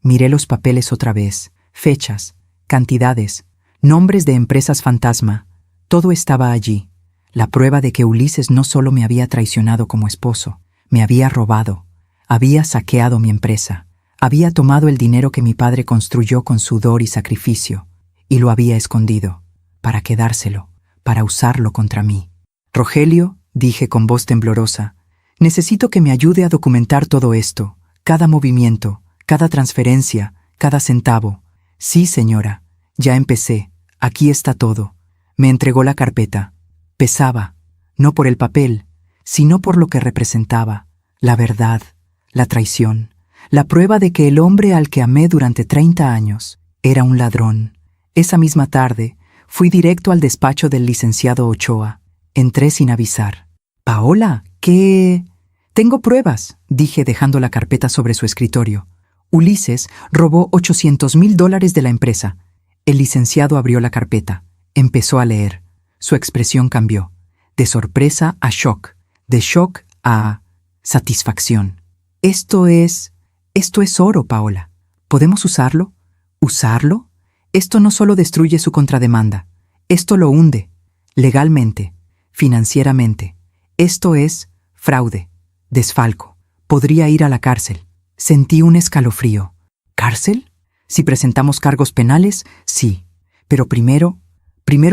Miré los papeles otra vez, fechas, cantidades, nombres de empresas fantasma. Todo estaba allí. La prueba de que Ulises no solo me había traicionado como esposo, me había robado, había saqueado mi empresa, había tomado el dinero que mi padre construyó con sudor y sacrificio, y lo había escondido, para quedárselo, para usarlo contra mí. «Rogelio», dije con voz temblorosa, «necesito que me ayude a documentar todo esto, cada movimiento, cada transferencia, cada centavo». «Sí, señora, ya empecé, aquí está todo». Me entregó la carpeta. Pesaba, no por el papel, sino por lo que representaba, la verdad, la traición, la prueba de que el hombre al que amé durante 30 años era un ladrón. Esa misma tarde, fui directo al despacho del licenciado Ochoa. Entré sin avisar. «Paola, ¿qué...?» «Tengo pruebas», dije dejando la carpeta sobre su escritorio. «Ulises robó $800,000 de la empresa». El licenciado abrió la carpeta. Empezó a leer. Su expresión cambió. De sorpresa a shock. De shock a satisfacción. Esto es oro, Paola. ¿Podemos usarlo? ¿Usarlo? Esto no solo destruye su contrademanda. Esto lo hunde. Legalmente. Financieramente. Esto es fraude. Desfalco. Podría ir a la cárcel». Sentí un escalofrío. ¿Cárcel? Si presentamos cargos penales, sí. Pero primero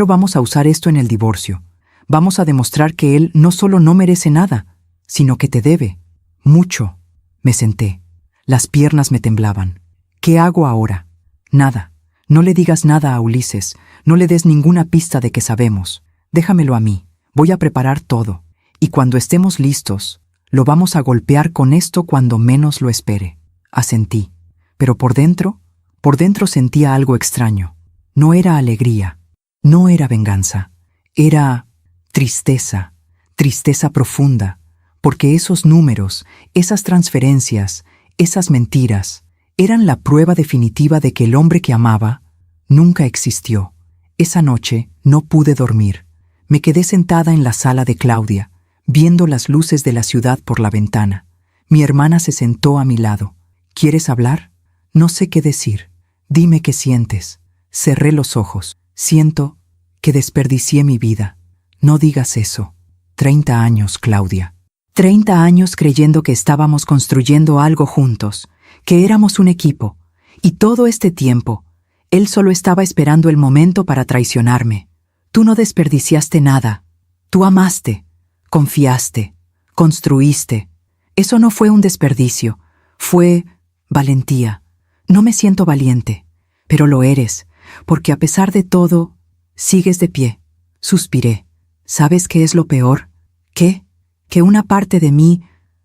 vamos a usar esto en el divorcio. Vamos a demostrar que él no solo no merece nada, sino que te debe. Mucho. Me senté. Las piernas me temblaban. ¿Qué hago ahora? Nada. No le digas nada a Ulises. No le des ninguna pista de que sabemos. Déjamelo a mí. Voy a preparar todo. Y cuando estemos listos, lo vamos a golpear con esto cuando menos lo espere. Asentí. Pero por dentro sentía algo extraño. No era alegría. No era venganza. Era tristeza. tristeza profunda, porque esos números, esas transferencias, esas mentiras, eran la prueba definitiva de que el hombre que amaba nunca existió. Esa noche no pude dormir. Me quedé sentada en la sala de Claudia, viendo las luces de la ciudad por la ventana. Mi hermana se sentó a mi lado. ¿Quieres hablar? No sé qué decir. Dime qué sientes. Cerré los ojos. Siento que desperdicié mi vida. No digas eso. 30 años, Claudia. 30 años creyendo que estábamos construyendo algo juntos, que éramos un equipo, y todo este tiempo, él solo estaba esperando el momento para traicionarme. Tú no desperdiciaste nada. Tú amaste, confiaste, construiste. Eso no fue un desperdicio, fue valentía. No me siento valiente, pero lo eres, porque a pesar de todo, sigues de pie. Suspiré. ¿Sabes qué es lo peor? ¿Qué? Que una parte de mí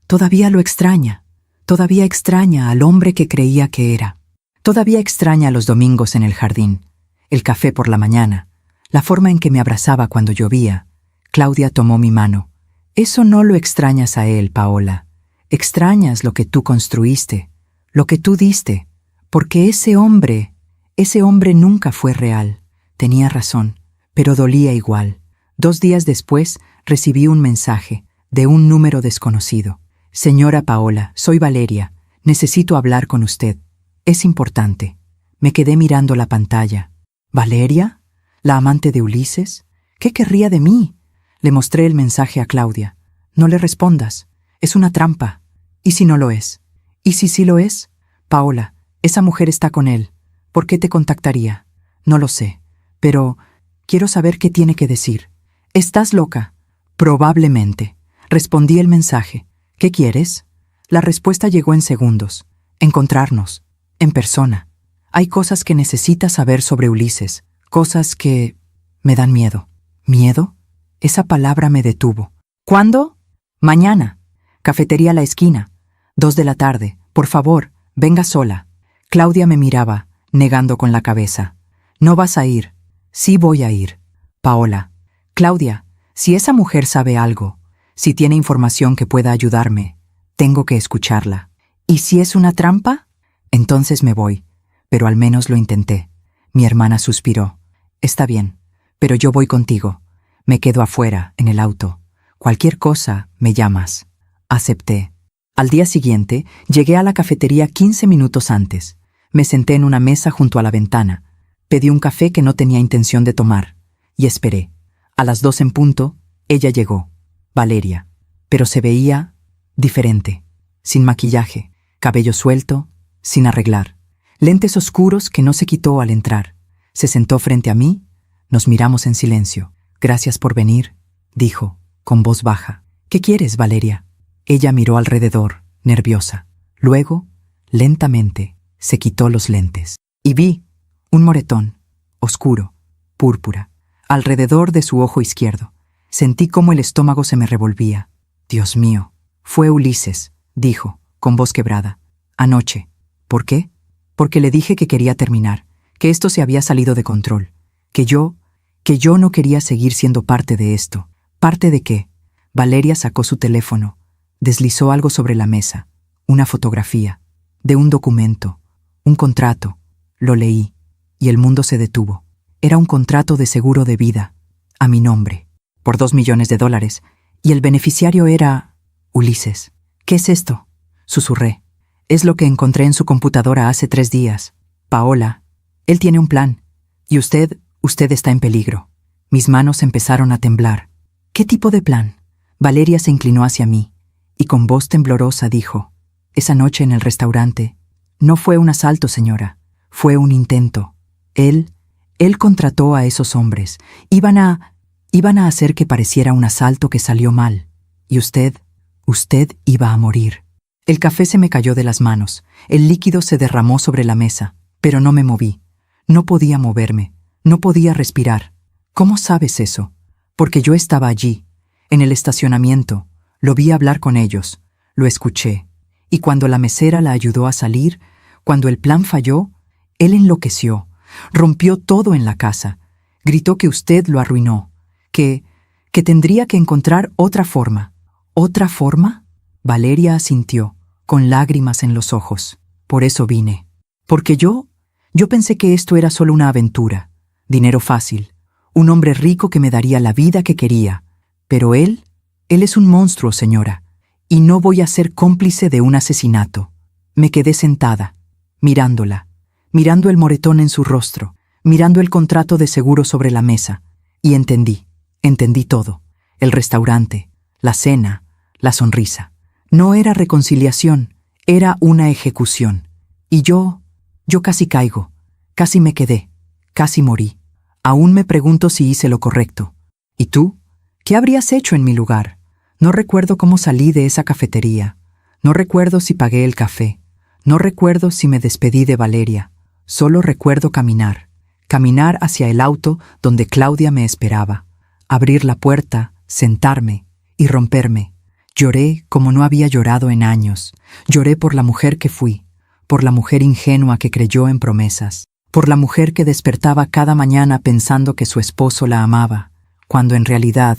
todavía lo extraña. Todavía extraña al hombre que creía que era. Todavía extraña los domingos en el jardín, el café por la mañana, la forma en que me abrazaba cuando llovía. Claudia tomó mi mano. Eso no lo extrañas a él, Paola. Extrañas lo que tú construiste, lo que tú diste, porque ese hombre nunca fue real. Tenía razón, pero dolía igual. 2 días después recibí un mensaje de un número desconocido. Señora Paola, soy Valeria. Necesito hablar con usted. Es importante. Me quedé mirando la pantalla. ¿Valeria? ¿La amante de Ulises? ¿Qué querría de mí? Le mostré el mensaje a Claudia. No le respondas. Es una trampa. ¿Y si no lo es? ¿Y si sí lo es? Paola, esa mujer está con él. ¿Por qué te contactaría? No lo sé. Pero quiero saber qué tiene que decir. ¿Estás loca? Probablemente. Respondí el mensaje. ¿Qué quieres? La respuesta llegó en segundos. Encontrarnos. En persona. Hay cosas que necesitas saber sobre Ulises. Cosas que me dan miedo. ¿Miedo? Esa palabra me detuvo. ¿Cuándo? Mañana. Cafetería a la esquina. 2 de la tarde. Por favor, venga sola. Claudia me miraba, negando con la cabeza. No vas a ir. Sí voy a ir. Paola. Claudia, si esa mujer sabe algo, si tiene información que pueda ayudarme, tengo que escucharla. ¿Y si es una trampa? Entonces me voy, pero al menos lo intenté. Mi hermana suspiró. Está bien, pero yo voy contigo. Me quedo afuera, en el auto. Cualquier cosa, me llamas. Acepté. Al día siguiente, llegué a la cafetería 15 minutos antes. Me senté en una mesa junto a la ventana. Pedí un café que no tenía intención de tomar. Y esperé. A las 2 en punto, ella llegó. Valeria. Pero se veía diferente. Sin maquillaje, cabello suelto, sin arreglar. Lentes oscuros que no se quitó al entrar. Se sentó frente a mí. Nos miramos en silencio. Gracias por venir, dijo, con voz baja. ¿Qué quieres, Valeria? Ella miró alrededor, nerviosa. Luego, lentamente, se quitó los lentes. Y vi un moretón, oscuro, púrpura, alrededor de su ojo izquierdo. Sentí cómo el estómago se me revolvía. Dios mío, fue Ulises, dijo, con voz quebrada. Anoche. ¿Por qué? Porque le dije que quería terminar, que esto se había salido de control, que yo no quería seguir siendo parte de esto. ¿Parte de qué? Valeria sacó su teléfono, deslizó algo sobre la mesa, una fotografía, de un documento, un contrato. Lo leí, y el mundo se detuvo. Era un contrato de seguro de vida, a mi nombre, por $2 millones, y el beneficiario era Ulises. ¿Qué es esto? Susurré. Es lo que encontré en su computadora hace 3 días. Paola, él tiene un plan, y usted está en peligro. Mis manos empezaron a temblar. ¿Qué tipo de plan? Valeria se inclinó hacia mí, y con voz temblorosa dijo, esa noche en el restaurante, no fue un asalto, señora, fue un intento. Él contrató a esos hombres. Iban a hacer que pareciera un asalto que salió mal. Y usted iba a morir. El café se me cayó de las manos. El líquido se derramó sobre la mesa, pero no me moví. No podía moverme. No podía respirar. ¿Cómo sabes eso? Porque yo estaba allí, en el estacionamiento. Lo vi hablar con ellos. Lo escuché. Y cuando la mesera la ayudó a salir, cuando el plan falló, él enloqueció. Rompió todo en la casa. Gritó que usted lo arruinó. Que que tendría que encontrar otra forma. ¿Otra forma? Valeria asintió, con lágrimas en los ojos. Por eso vine. Porque yo pensé que esto era solo una aventura, dinero fácil, un hombre rico que me daría la vida que quería. Pero él es un monstruo, señora, y no voy a ser cómplice de un asesinato. Me quedé sentada, mirándola, mirando el moretón en su rostro, mirando el contrato de seguro sobre la mesa, y entendí todo. El restaurante, la cena, la sonrisa. No era reconciliación, era una ejecución. Y yo casi caigo, casi me quedé, casi morí. Aún me pregunto si hice lo correcto. ¿Y tú? ¿Qué habrías hecho en mi lugar? No recuerdo cómo salí de esa cafetería. No recuerdo si pagué el café. No recuerdo si me despedí de Valeria. Solo recuerdo caminar hacia el auto donde Claudia me esperaba. Abrir la puerta, sentarme y romperme. Lloré como no había llorado en años. Lloré por la mujer que fui, por la mujer ingenua que creyó en promesas, por la mujer que despertaba cada mañana pensando que su esposo la amaba, cuando en realidad,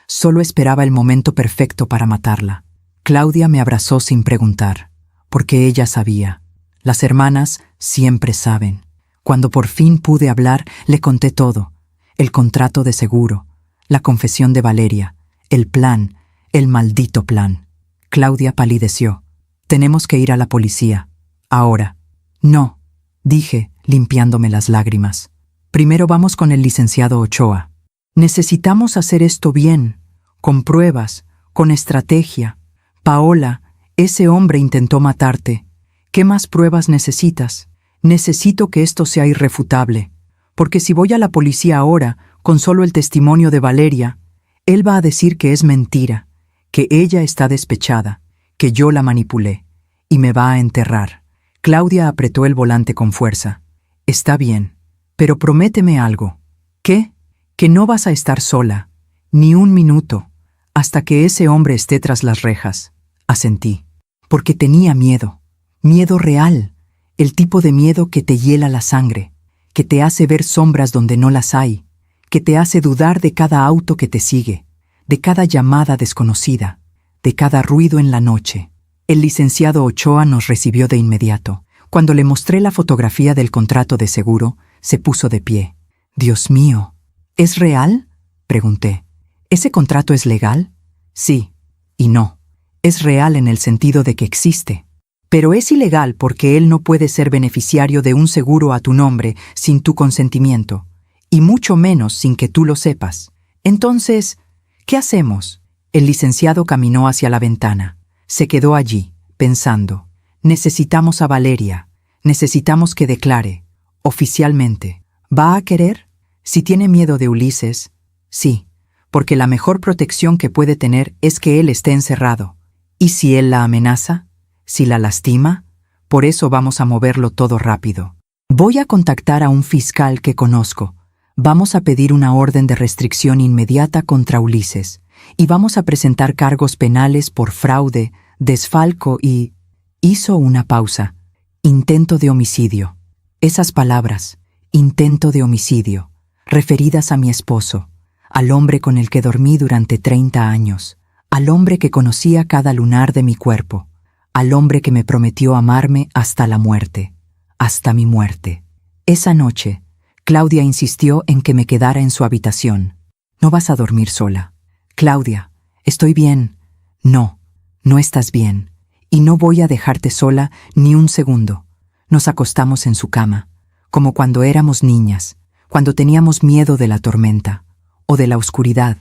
solo esperaba el momento perfecto para matarla. Claudia me abrazó sin preguntar, porque ella sabía. Las hermanas siempre saben. Cuando por fin pude hablar, le conté todo. El contrato de seguro, la confesión de Valeria, el plan, el maldito plan. Claudia palideció. Tenemos que ir a la policía. Ahora. No, dije, limpiándome las lágrimas. Primero vamos con el licenciado Ochoa. Necesitamos hacer esto bien, con pruebas, con estrategia. Paola, ese hombre intentó matarte. ¿Qué más pruebas necesitas? Necesito que esto sea irrefutable, porque si voy a la policía ahora, con solo el testimonio de Valeria, él va a decir que es mentira, que ella está despechada, que yo la manipulé, y me va a enterrar. Claudia apretó el volante con fuerza. Está bien, pero prométeme algo. ¿Qué? Que no vas a estar sola, ni un minuto, hasta que ese hombre esté tras las rejas. Asentí, porque tenía miedo, miedo real, el tipo de miedo que te hiela la sangre, que te hace ver sombras donde no las hay, que te hace dudar de cada auto que te sigue, de cada llamada desconocida, de cada ruido en la noche. El licenciado Ochoa nos recibió de inmediato. Cuando le mostré la fotografía del contrato de seguro, se puso de pie. Dios mío, ¿es real? Pregunté. ¿Ese contrato es legal? Sí y no. Es real en el sentido de que existe. Pero es ilegal porque él no puede ser beneficiario de un seguro a tu nombre sin tu consentimiento, y mucho menos sin que tú lo sepas. Entonces, ¿qué hacemos? El licenciado caminó hacia la ventana. Se quedó allí, pensando. Necesitamos a Valeria. Necesitamos que declare, oficialmente. ¿Va a querer? Si tiene miedo de Ulises, sí, porque la mejor protección que puede tener es que él esté encerrado. ¿Y si él la amenaza? ¿Si la lastima? Por eso vamos a moverlo todo rápido. Voy a contactar a un fiscal que conozco. Vamos a pedir una orden de restricción inmediata contra Ulises. Y vamos a presentar cargos penales por fraude, desfalco y... Hizo una pausa. Intento de homicidio. Esas palabras, intento de homicidio, referidas a mi esposo, al hombre con el que dormí durante 30 años, al hombre que conocía cada lunar de mi cuerpo, al hombre que me prometió amarme hasta la muerte, hasta mi muerte. Esa noche, Claudia insistió en que me quedara en su habitación. No vas a dormir sola. Claudia, estoy bien. No, no estás bien. Y no voy a dejarte sola ni un segundo. Nos acostamos en su cama, como cuando éramos niñas, cuando teníamos miedo de la tormenta, o de la oscuridad,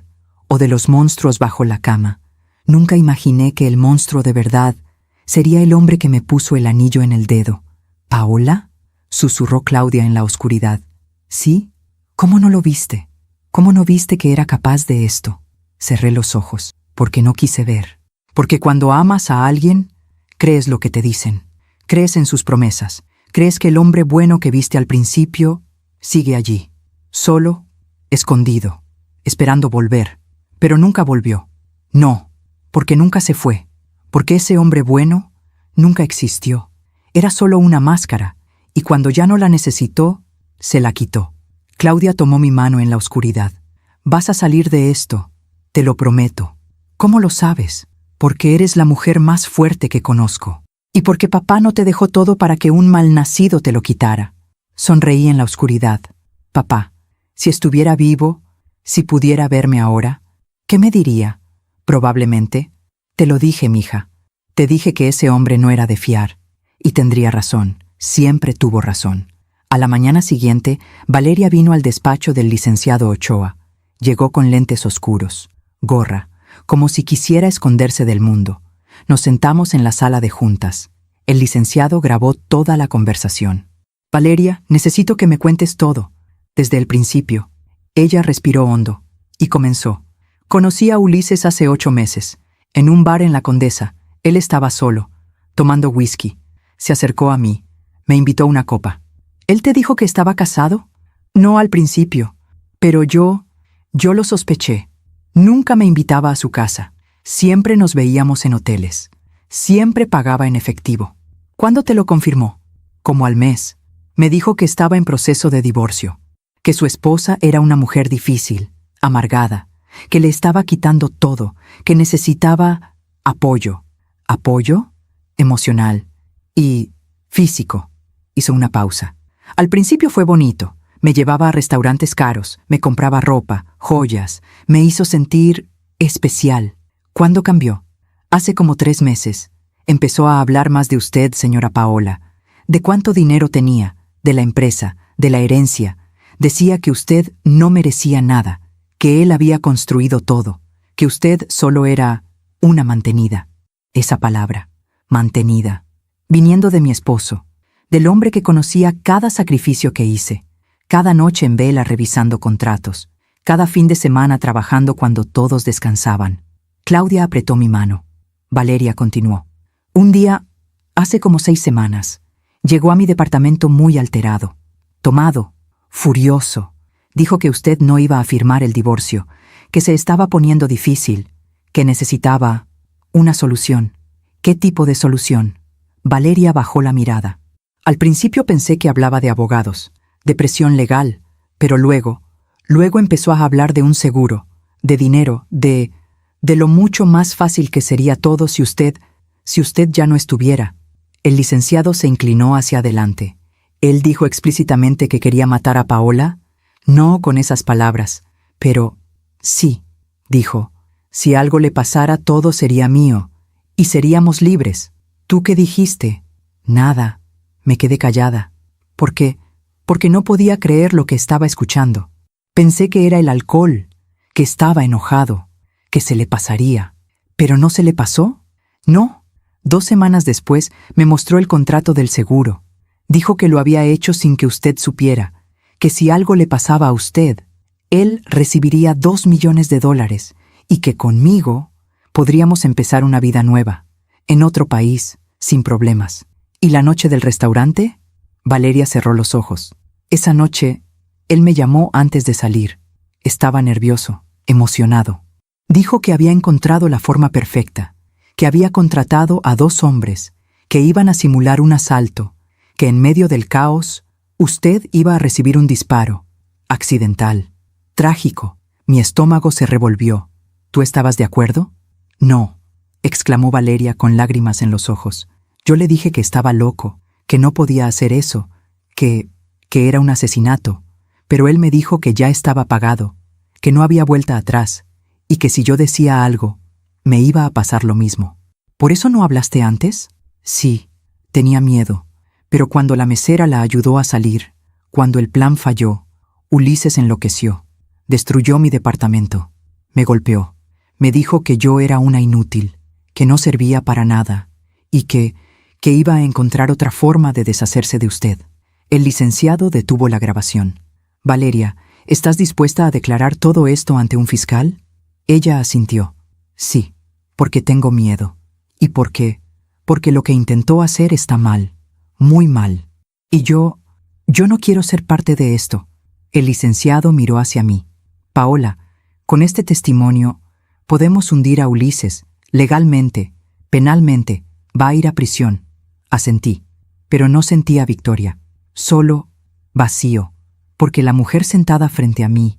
o de los monstruos bajo la cama. Nunca imaginé que el monstruo de verdad sería el hombre que me puso el anillo en el dedo. ¿Paola? Susurró Claudia en la oscuridad. ¿Sí? ¿Cómo no lo viste? ¿Cómo no viste que era capaz de esto? Cerré los ojos, porque no quise ver. Porque cuando amas a alguien, crees lo que te dicen. Crees en sus promesas. Crees que el hombre bueno que viste al principio sigue allí, solo, escondido, esperando volver. Pero nunca volvió. No, porque nunca se fue. Porque ese hombre bueno nunca existió. Era solo una máscara, y cuando ya no la necesitó, se la quitó. Claudia tomó mi mano en la oscuridad. Vas a salir de esto, te lo prometo. ¿Cómo lo sabes? Porque eres la mujer más fuerte que conozco. Y porque papá no te dejó todo para que un malnacido te lo quitara. Sonreí en la oscuridad. Papá, si estuviera vivo, si pudiera verme ahora, ¿qué me diría? Probablemente. Te lo dije, mija. Te dije que ese hombre no era de fiar. Y tendría razón. Siempre tuvo razón. A la mañana siguiente, Valeria vino al despacho del licenciado Ochoa. Llegó con lentes oscuros, gorra, como si quisiera esconderse del mundo. Nos sentamos en la sala de juntas. El licenciado grabó toda la conversación. Valeria, necesito que me cuentes todo, desde el principio. Ella respiró hondo y comenzó. Conocí a Ulises hace 8 meses, en un bar en La Condesa. Él estaba solo, tomando whisky. Se acercó a mí, me invitó una copa. ¿Él te dijo que estaba casado? No al principio, pero yo lo sospeché. Nunca me invitaba a su casa. Siempre nos veíamos en hoteles. Siempre pagaba en efectivo. ¿Cuándo te lo confirmó? Como al mes. Me dijo que estaba en proceso de divorcio, que su esposa era una mujer difícil, amargada, que le estaba quitando todo, que necesitaba apoyo. ¿Apoyo? Emocional y físico. Hizo una pausa. Al principio fue bonito. Me llevaba a restaurantes caros, me compraba ropa, joyas, me hizo sentir especial. ¿Cuándo cambió? Hace como 3 meses. Empezó a hablar más de usted, señora Paola. De cuánto dinero tenía, de la empresa, de la herencia. Decía que usted no merecía nada, que él había construido todo, que usted solo era una mantenida. Esa palabra, mantenida, viniendo de mi esposo, del hombre que conocía cada sacrificio que hice. Cada noche en vela revisando contratos, cada fin de semana trabajando cuando todos descansaban. Claudia apretó mi mano. Valeria continuó. Un día, hace como 6 semanas, llegó a mi departamento muy alterado, tomado, furioso. Dijo que usted no iba a firmar el divorcio, que se estaba poniendo difícil, que necesitaba una solución. ¿Qué tipo de solución? Valeria bajó la mirada. Al principio pensé que hablaba de abogados, de presión legal, pero luego empezó a hablar de un seguro, de dinero, de lo mucho más fácil que sería todo si usted ya no estuviera. El licenciado se inclinó hacia adelante. ¿Él dijo explícitamente que quería matar a Paola? No con esas palabras, pero sí, dijo, si algo le pasara todo sería mío, y seríamos libres. ¿Tú qué dijiste? Nada. Me quedé callada. ¿Por qué? Porque no podía creer lo que estaba escuchando. Pensé que era el alcohol, que estaba enojado, que se le pasaría. ¿Pero no se le pasó? No. 2 semanas después me mostró el contrato del seguro. Dijo que lo había hecho sin que usted supiera, que si algo le pasaba a usted, él recibiría $2 millones y que conmigo podríamos empezar una vida nueva, en otro país, sin problemas. ¿Y la noche del restaurante? Valeria cerró los ojos. Esa noche, él me llamó antes de salir. Estaba nervioso, emocionado. Dijo que había encontrado la forma perfecta, que había contratado a 2 hombres, que iban a simular un asalto, que en medio del caos, usted iba a recibir un disparo. Accidental. Trágico. Mi estómago se revolvió. ¿Tú estabas de acuerdo? No, exclamó Valeria con lágrimas en los ojos. Yo le dije que estaba loco, que no podía hacer eso, que era un asesinato, pero él me dijo que ya estaba pagado, que no había vuelta atrás, y que si yo decía algo, me iba a pasar lo mismo. ¿Por eso no hablaste antes? Sí, tenía miedo, pero cuando la mesera la ayudó a salir, cuando el plan falló, Ulises enloqueció, destruyó mi departamento, me golpeó, me dijo que yo era una inútil, que no servía para nada, y que iba a encontrar otra forma de deshacerse de usted. El licenciado detuvo la grabación. Valeria, ¿estás dispuesta a declarar todo esto ante un fiscal? Ella asintió. Sí, porque tengo miedo. ¿Y por qué? Porque lo que intentó hacer está mal, muy mal. Y yo no quiero ser parte de esto. El licenciado miró hacia mí. Paola, con este testimonio, podemos hundir a Ulises, legalmente, penalmente, va a ir a prisión. Asentí, pero no sentía victoria, solo vacío, porque la mujer sentada frente a mí,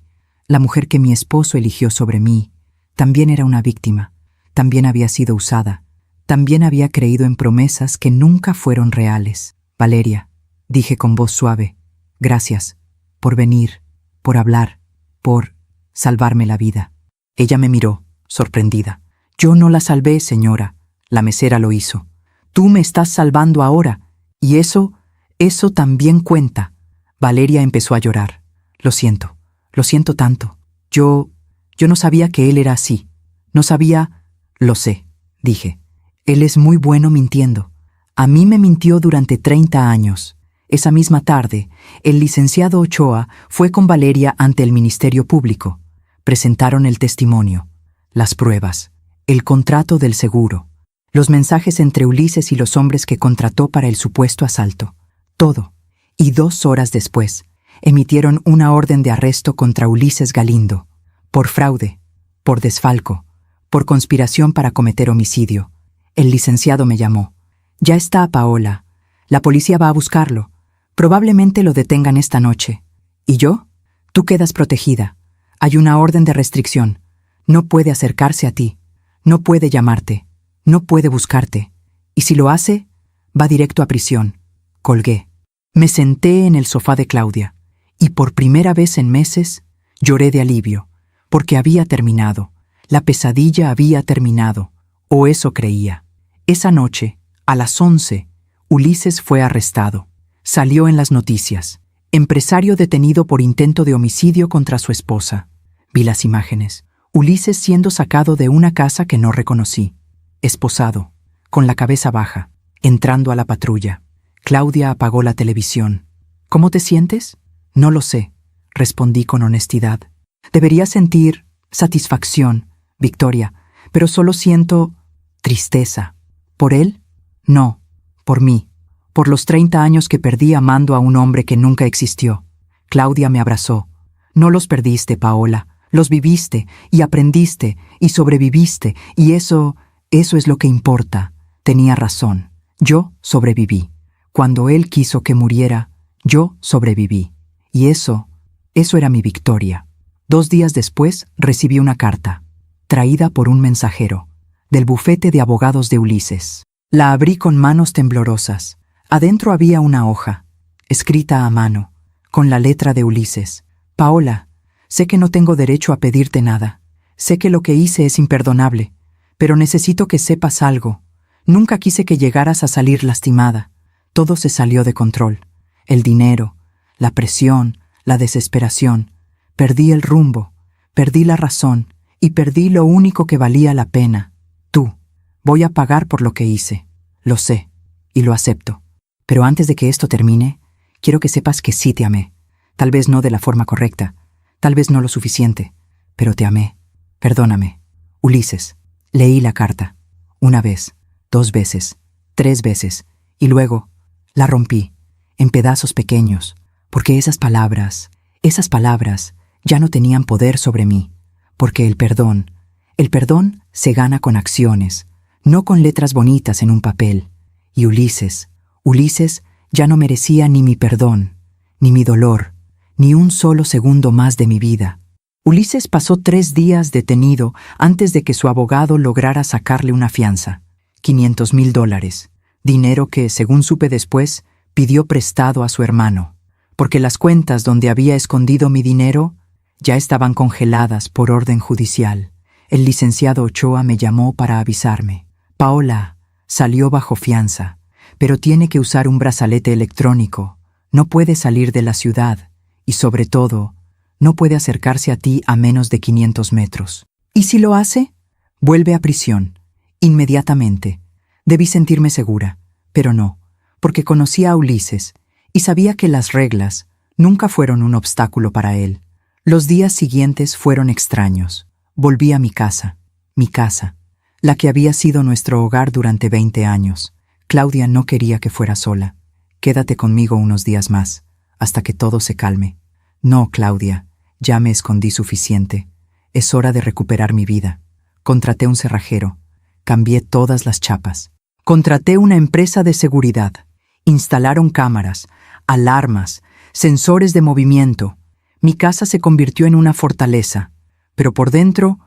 La mujer que mi esposo eligió sobre mí también era una víctima, también había sido usada, también había creído en promesas que nunca fueron reales. Valeria, dije con voz suave, gracias por venir, por hablar, por salvarme la vida. Ella me miró, sorprendida. Yo no la salvé, señora. La mesera lo hizo. Tú me estás salvando ahora, y eso también cuenta. Valeria empezó a llorar. Lo siento tanto. Yo no sabía que él era así. No sabía. Lo sé, dije. Él es muy bueno mintiendo. A mí me mintió durante 30 años. Esa misma tarde, el licenciado Ochoa fue con Valeria ante el Ministerio Público. Presentaron el testimonio, las pruebas, el contrato del seguro, los mensajes entre Ulises y los hombres que contrató para el supuesto asalto. Todo. Y 2 horas después, emitieron una orden de arresto contra Ulises Galindo, por fraude, por desfalco, por conspiración para cometer homicidio. El licenciado me llamó. Ya está, Paola. La policía va a buscarlo. Probablemente lo detengan esta noche. ¿Y yo? Tú quedas protegida. Hay una orden de restricción. No puede acercarse a ti. No puede llamarte. No puede buscarte. Y si lo hace, va directo a prisión. Colgué. Me senté en el sofá de Claudia. Y por primera vez en meses, lloré de alivio. Porque había terminado. La pesadilla había terminado. O eso creía. Esa noche, a las 11, Ulises fue arrestado. Salió en las noticias. Empresario detenido por intento de homicidio contra su esposa. Vi las imágenes. Ulises siendo sacado de una casa que no reconocí. Esposado, con la cabeza baja, entrando a la patrulla. Claudia apagó la televisión. ¿Cómo te sientes? No lo sé, respondí con honestidad. Debería sentir satisfacción, victoria, pero solo siento tristeza. ¿Por él? No, por mí. Por los 30 años que perdí amando a un hombre que nunca existió. Claudia me abrazó. No los perdiste, Paola. Los viviste, y aprendiste, y sobreviviste, y eso es lo que importa. Tenía razón. Yo sobreviví. Cuando él quiso que muriera, yo sobreviví. Y eso era mi victoria. 2 días después recibí una carta, traída por un mensajero, del bufete de abogados de Ulises. La abrí con manos temblorosas. Adentro había una hoja, escrita a mano, con la letra de Ulises. Paola, sé que no tengo derecho a pedirte nada. Sé que lo que hice es imperdonable, pero necesito que sepas algo. Nunca quise que llegaras a salir lastimada. Todo se salió de control. El dinero, la presión, la desesperación. Perdí el rumbo, perdí la razón y perdí lo único que valía la pena. Tú. Voy a pagar por lo que hice. Lo sé y lo acepto. Pero antes de que esto termine, quiero que sepas que sí te amé. Tal vez no de la forma correcta, tal vez no lo suficiente, pero te amé. Perdóname. Ulises. Leí la carta. 1 vez, 2 veces, 3 veces, y luego la rompí, en pedazos pequeños, porque esas palabras ya no tenían poder sobre mí, porque el perdón se gana con acciones, no con letras bonitas en un papel. Y Ulises ya no merecía ni mi perdón, ni mi dolor, ni un solo segundo más de mi vida. Ulises pasó 3 días detenido antes de que su abogado lograra sacarle una fianza, $500,000, dinero que, según supe después, pidió prestado a su hermano, porque las cuentas donde había escondido mi dinero ya estaban congeladas por orden judicial. El licenciado Ochoa me llamó para avisarme. Paola, salió bajo fianza, pero tiene que usar un brazalete electrónico. No puede salir de la ciudad y, sobre todo, no puede acercarse a ti a menos de 500 metros. ¿Y si lo hace? Vuelve a prisión, inmediatamente. Debí sentirme segura, pero no, porque conocía a Ulises y sabía que las reglas nunca fueron un obstáculo para él. Los días siguientes fueron extraños. Volví a mi casa, la que había sido nuestro hogar durante 20 años. Claudia no quería que fuera sola. Quédate conmigo unos días más, hasta que todo se calme. No, Claudia, ya me escondí suficiente. Es hora de recuperar mi vida. Contraté un cerrajero. Cambié todas las chapas. Contraté una empresa de seguridad. Instalaron cámaras, alarmas, sensores de movimiento. Mi casa se convirtió en una fortaleza, pero por dentro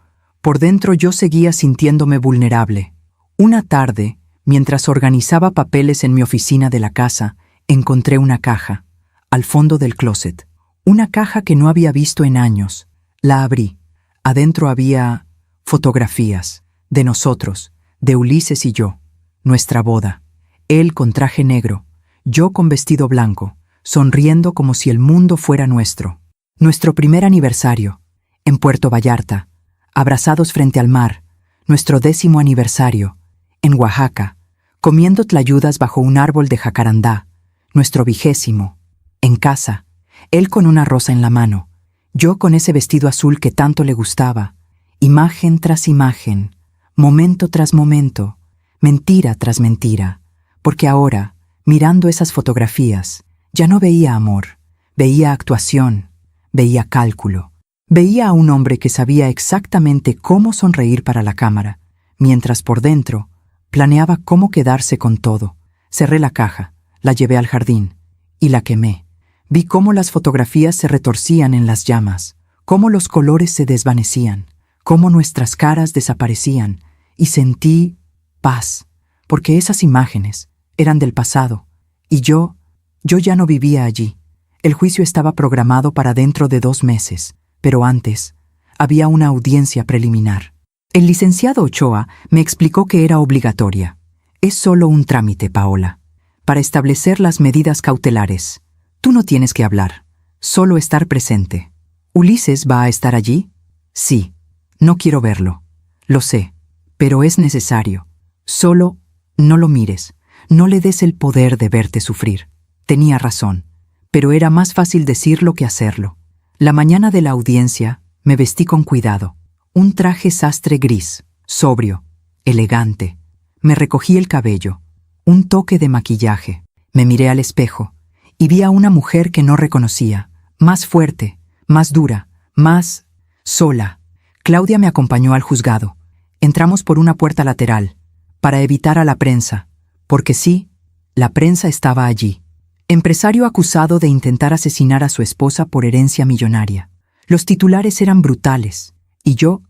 yo seguía sintiéndome vulnerable. Una tarde, mientras organizaba papeles en mi oficina de la casa, encontré una caja, al fondo del closet. Una caja que no había visto en años. La abrí. Adentro había fotografías de nosotros, de Ulises y yo. Nuestra boda. Él con traje negro, yo con vestido blanco, sonriendo como si el mundo fuera nuestro. Nuestro primer aniversario, en Puerto Vallarta, abrazados frente al mar. Nuestro 10º aniversario, en Oaxaca, comiendo tlayudas bajo un árbol de jacarandá. Nuestro 20º, en casa, él con una rosa en la mano, yo con ese vestido azul que tanto le gustaba. Imagen tras imagen, momento tras momento, mentira tras mentira, porque ahora, mirando esas fotografías, ya no veía amor, veía actuación, veía cálculo. Veía a un hombre que sabía exactamente cómo sonreír para la cámara, mientras por dentro planeaba cómo quedarse con todo. Cerré la caja, la llevé al jardín y la quemé. Vi cómo las fotografías se retorcían en las llamas, cómo los colores se desvanecían, cómo nuestras caras desaparecían, y sentí paz, porque esas imágenes eran del pasado, y yo ya no vivía allí. El juicio estaba programado para dentro de 2 meses, pero antes había una audiencia preliminar. El licenciado Ochoa me explicó que era obligatoria. Es solo un trámite, Paola, para establecer las medidas cautelares. Tú no tienes que hablar, solo estar presente. ¿Ulises va a estar allí? Sí. No quiero verlo. Lo sé, pero es necesario. Solo no lo mires, no le des el poder de verte sufrir. Tenía razón, pero era más fácil decirlo que hacerlo. La mañana de la audiencia me vestí con cuidado. Un traje sastre gris, sobrio, elegante. Me recogí el cabello, un toque de maquillaje. Me miré al espejo y vi a una mujer que no reconocía, más fuerte, más dura, más sola. Claudia me acompañó al juzgado. Entramos por una puerta lateral, para evitar a la prensa, porque sí, la prensa estaba allí. Empresario acusado de intentar asesinar a su esposa por herencia millonaria. Los titulares eran brutales, y yo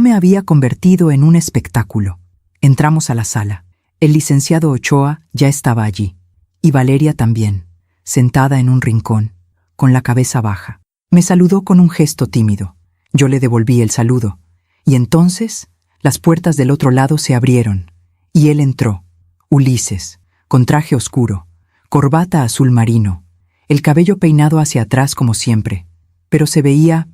me había convertido en un espectáculo. Entramos a la sala. El licenciado Ochoa ya estaba allí, y Valeria también, sentada en un rincón, con la cabeza baja. Me saludó con un gesto tímido. Yo le devolví el saludo, y entonces las puertas del otro lado se abrieron, y él entró. Ulises, con traje oscuro, corbata azul marino, el cabello peinado hacia atrás como siempre, pero se veía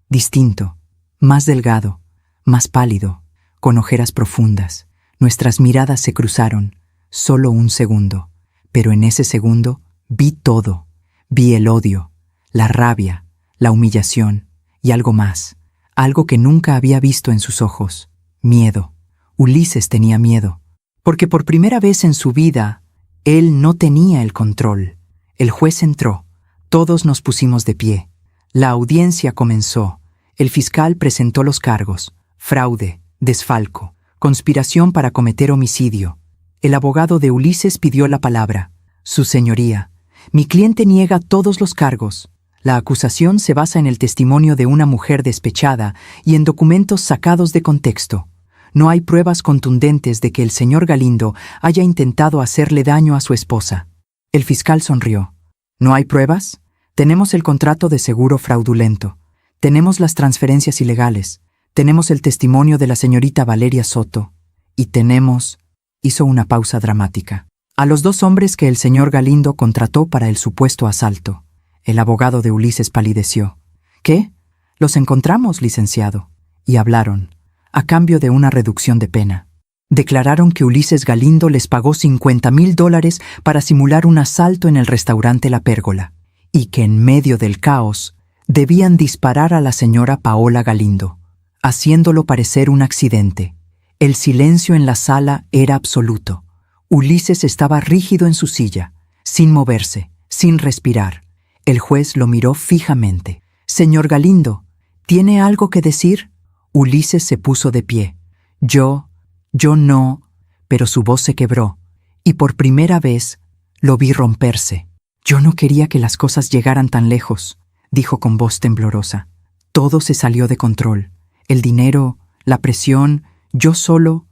distinto, más delgado, más pálido, con ojeras profundas. Nuestras miradas se cruzaron, solo un segundo, pero en ese segundo vi todo. Vi el odio, la rabia, la humillación y algo más, algo que nunca había visto en sus ojos: miedo. Ulises tenía miedo, porque por primera vez en su vida, él no tenía el control. El juez entró, todos nos pusimos de pie. La audiencia comenzó. El fiscal presentó los cargos: fraude, desfalco, conspiración para cometer homicidio. El abogado de Ulises pidió la palabra. Su señoría, mi cliente niega todos los cargos. La acusación se basa en el testimonio de una mujer despechada y en documentos sacados de contexto. No hay pruebas contundentes de que el señor Galindo haya intentado hacerle daño a su esposa. El fiscal sonrió. ¿No hay pruebas? Tenemos el contrato de seguro fraudulento. Tenemos las transferencias ilegales. Tenemos el testimonio de la señorita Valeria Soto. Y tenemos... Hizo una pausa dramática. A los 2 hombres que el señor Galindo contrató para el supuesto asalto. El abogado de Ulises palideció. ¿Qué? Los encontramos, licenciado. Y hablaron, a cambio de una reducción de pena. Declararon que Ulises Galindo les pagó $50,000 para simular un asalto en el restaurante La Pérgola, y que en medio del caos debían disparar a la señora Paola Galindo, haciéndolo parecer un accidente. El silencio en la sala era absoluto. Ulises estaba rígido en su silla, sin moverse, sin respirar. El juez lo miró fijamente. «Señor Galindo, ¿tiene algo que decir?» Ulises se puso de pie. Yo no, pero su voz se quebró, y por primera vez lo vi romperse. Yo no quería que las cosas llegaran tan lejos. dijo con voz temblorosa. Todo se salió de control. El dinero, la presión, yo solo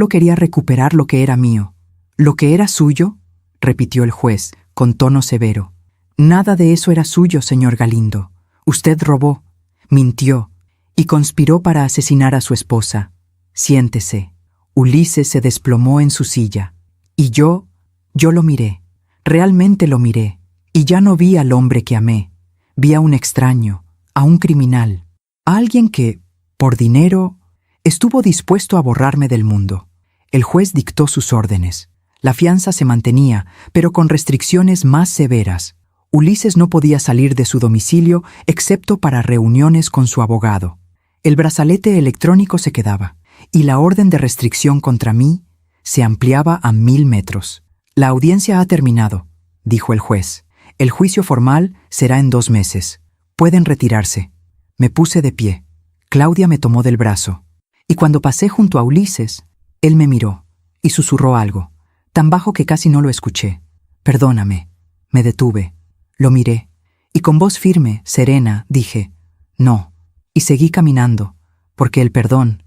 quería recuperar lo que era mío. ¿Lo que era suyo?, repitió el juez, con tono severo. Nada de eso era suyo, señor Galindo. Usted robó, mintió y conspiró para asesinar a su esposa. Siéntese. Ulises se desplomó en su silla. Y yo lo miré. Realmente lo miré. Y ya no vi al hombre que amé. Vi a un extraño, a un criminal, a alguien que, por dinero, estuvo dispuesto a borrarme del mundo. El juez dictó sus órdenes. La fianza se mantenía, pero con restricciones más severas. Ulises no podía salir de su domicilio excepto para reuniones con su abogado. El brazalete electrónico se quedaba, y la orden de restricción contra mí se ampliaba a 1000 metros. La audiencia ha terminado, dijo el juez. El juicio formal será en 2 meses. Pueden retirarse. Me puse de pie. Claudia me tomó del brazo. Y cuando pasé junto a Ulises, él me miró y susurró algo, tan bajo que casi no lo escuché. Perdóname. Me detuve. Lo miré. Y con voz firme, serena, dije, no. Y seguí caminando, porque el perdón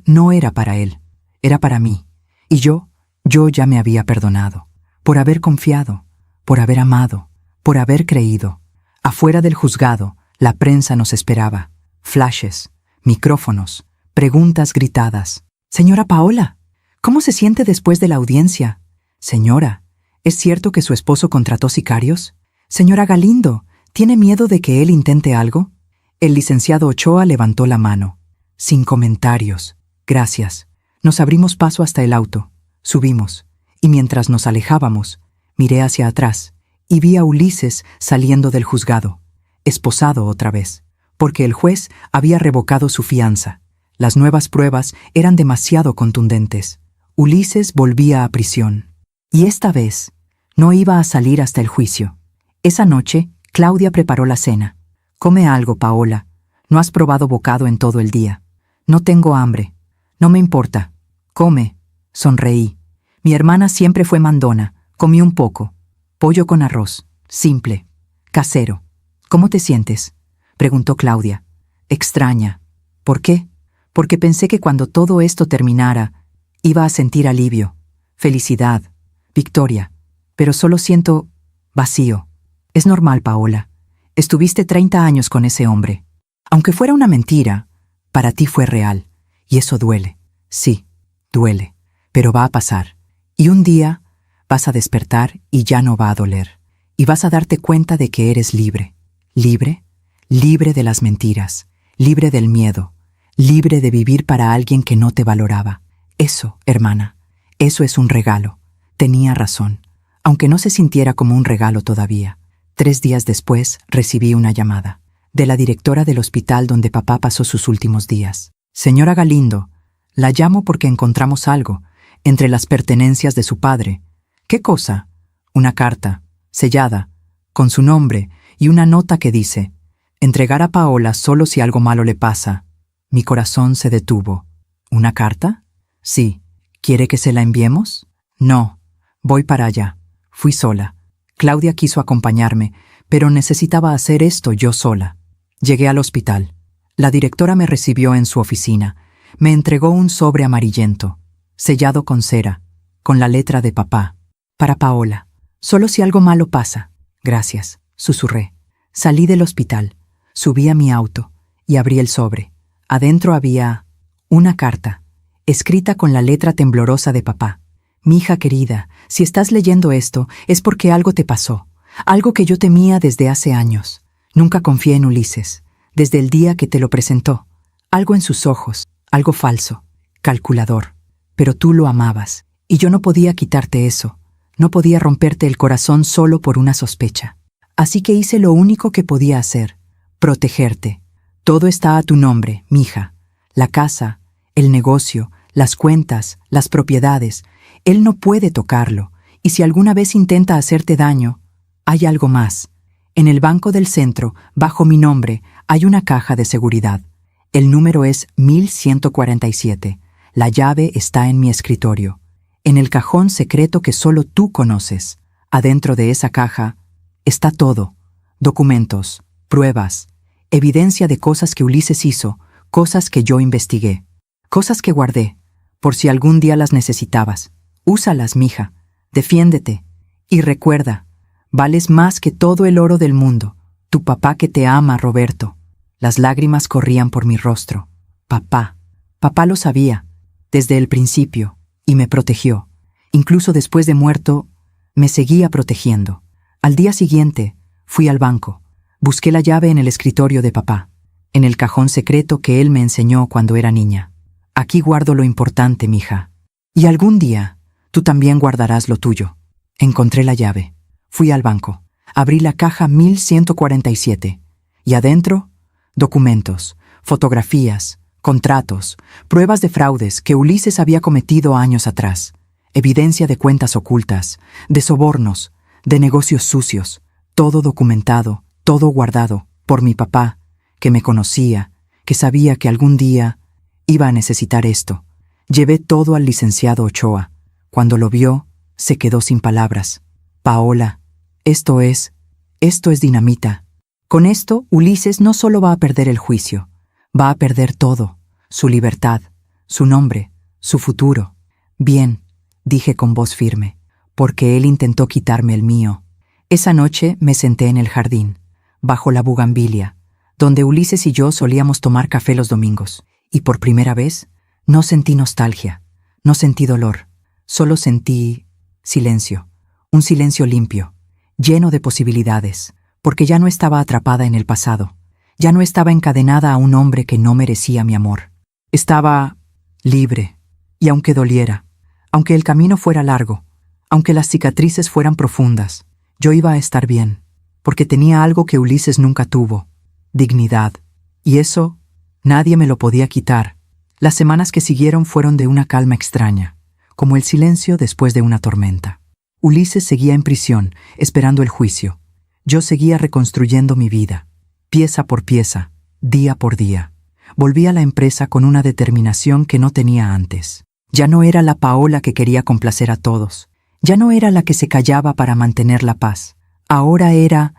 no era para él, era para mí. Y yo ya me había perdonado, por haber confiado, por haber amado, por haber creído. Afuera del juzgado, la prensa nos esperaba. Flashes, micrófonos, preguntas gritadas. Señora Paola, ¿cómo se siente después de la audiencia? Señora, ¿es cierto que su esposo contrató sicarios? Señora Galindo, ¿tiene miedo de que él intente algo? El licenciado Ochoa levantó la mano. Sin comentarios. Gracias. Nos abrimos paso hasta el auto. Subimos. Y mientras nos alejábamos, miré hacia atrás y vi a Ulises saliendo del juzgado, esposado otra vez, porque el juez había revocado su fianza. Las nuevas pruebas eran demasiado contundentes. Ulises volvía a prisión. Y esta vez no iba a salir hasta el juicio. Esa noche, Claudia preparó la cena. Come algo, Paola. No has probado bocado en todo el día. No tengo hambre. No me importa. Come. Sonreí. Mi hermana siempre fue mandona. Comí un poco. Pollo con arroz. Simple. Casero. ¿Cómo te sientes?, preguntó Claudia. Extraña. ¿Por qué? Porque pensé que cuando todo esto terminara, iba a sentir alivio, felicidad, victoria. Pero solo siento vacío. Es normal, Paola. Estuviste 30 años con ese hombre. Aunque fuera una mentira, para ti fue real. Y eso duele. Sí, duele. Pero va a pasar. Y un día vas a despertar y ya no va a doler. Y vas a darte cuenta de que eres libre. ¿Libre? Libre de las mentiras. Libre del miedo. Libre de vivir para alguien que no te valoraba. Eso, hermana, eso es un regalo. Tenía razón, aunque no se sintiera como un regalo todavía. 3 días después recibí una llamada de la directora del hospital donde papá pasó sus últimos días. Señora Galindo, la llamo porque encontramos algo entre las pertenencias de su padre. ¿Qué cosa? Una carta, sellada, con su nombre y una nota que dice: entregar a Paola solo si algo malo le pasa. Mi corazón se detuvo. ¿Una carta? Sí. ¿Quiere que se la enviemos? No. Voy para allá. Fui sola. Claudia quiso acompañarme, pero necesitaba hacer esto yo sola. Llegué al hospital. La directora me recibió en su oficina. Me entregó un sobre amarillento, sellado con cera, con la letra de papá. Para Paola. Solo si algo malo pasa. Gracias, susurré. Salí del hospital. Subí a mi auto y abrí el sobre. Adentro había una carta, escrita con la letra temblorosa de papá. Mi hija querida, si estás leyendo esto, es porque algo te pasó, algo que yo temía desde hace años. Nunca confié en Ulises, desde el día que te lo presentó. Algo en sus ojos, algo falso, calculador. Pero tú lo amabas, y yo no podía quitarte eso. No podía romperte el corazón solo por una sospecha. Así que hice lo único que podía hacer, protegerte. Todo está a tu nombre, mija. La casa, el negocio, las cuentas, las propiedades. Él no puede tocarlo, y si alguna vez intenta hacerte daño, hay algo más. En el banco del centro, bajo mi nombre, hay una caja de seguridad. El número es 1147. La llave está en mi escritorio, en el cajón secreto que solo tú conoces. Adentro de esa caja está todo: documentos, pruebas, evidencia de cosas que Ulises hizo, cosas que yo investigué, cosas que guardé, por si algún día las necesitabas. Úsalas, mija, defiéndete, y recuerda, vales más que todo el oro del mundo. Tu papá que te ama, Roberto. Las lágrimas corrían por mi rostro. Papá. Papá lo sabía, desde el principio, y me protegió. Incluso después de muerto, me seguía protegiendo. Al día siguiente, fui al banco. Busqué la llave en el escritorio de papá, en el cajón secreto que él me enseñó cuando era niña. Aquí guardo lo importante, mija. Y algún día, tú también guardarás lo tuyo. Encontré la llave. Fui al banco. Abrí la caja 1147. Y adentro, documentos, fotografías, contratos, pruebas de fraudes que Ulises había cometido años atrás. Evidencia de cuentas ocultas, de sobornos, de negocios sucios. Todo documentado, todo guardado por mi papá, que me conocía, que sabía que algún día iba a necesitar esto. Llevé todo al licenciado Ochoa. Cuando lo vio, se quedó sin palabras. Paola, esto es dinamita. Con esto, Ulises no solo va a perder el juicio, va a perder todo, su libertad, su nombre, su futuro. Bien, dije con voz firme, porque él intentó quitarme el mío. Esa noche me senté en el jardín, bajo la bugambilia, donde Ulises y yo solíamos tomar café los domingos, y por primera vez no sentí nostalgia, no sentí dolor, solo sentí silencio, un silencio limpio, lleno de posibilidades, porque ya no estaba atrapada en el pasado, ya no estaba encadenada a un hombre que no merecía mi amor. Estaba libre, y aunque doliera, aunque el camino fuera largo, aunque las cicatrices fueran profundas, yo iba a estar bien, porque tenía algo que Ulises nunca tuvo, dignidad, y eso nadie me lo podía quitar. Las semanas que siguieron fueron de una calma extraña, como el silencio después de una tormenta. Ulises seguía en prisión, esperando el juicio. Yo seguía reconstruyendo mi vida, pieza por pieza, día por día. Volví a la empresa con una determinación que no tenía antes. Ya no era la Paola que quería complacer a todos. Ya no era la que se callaba para mantener la paz. Ahora era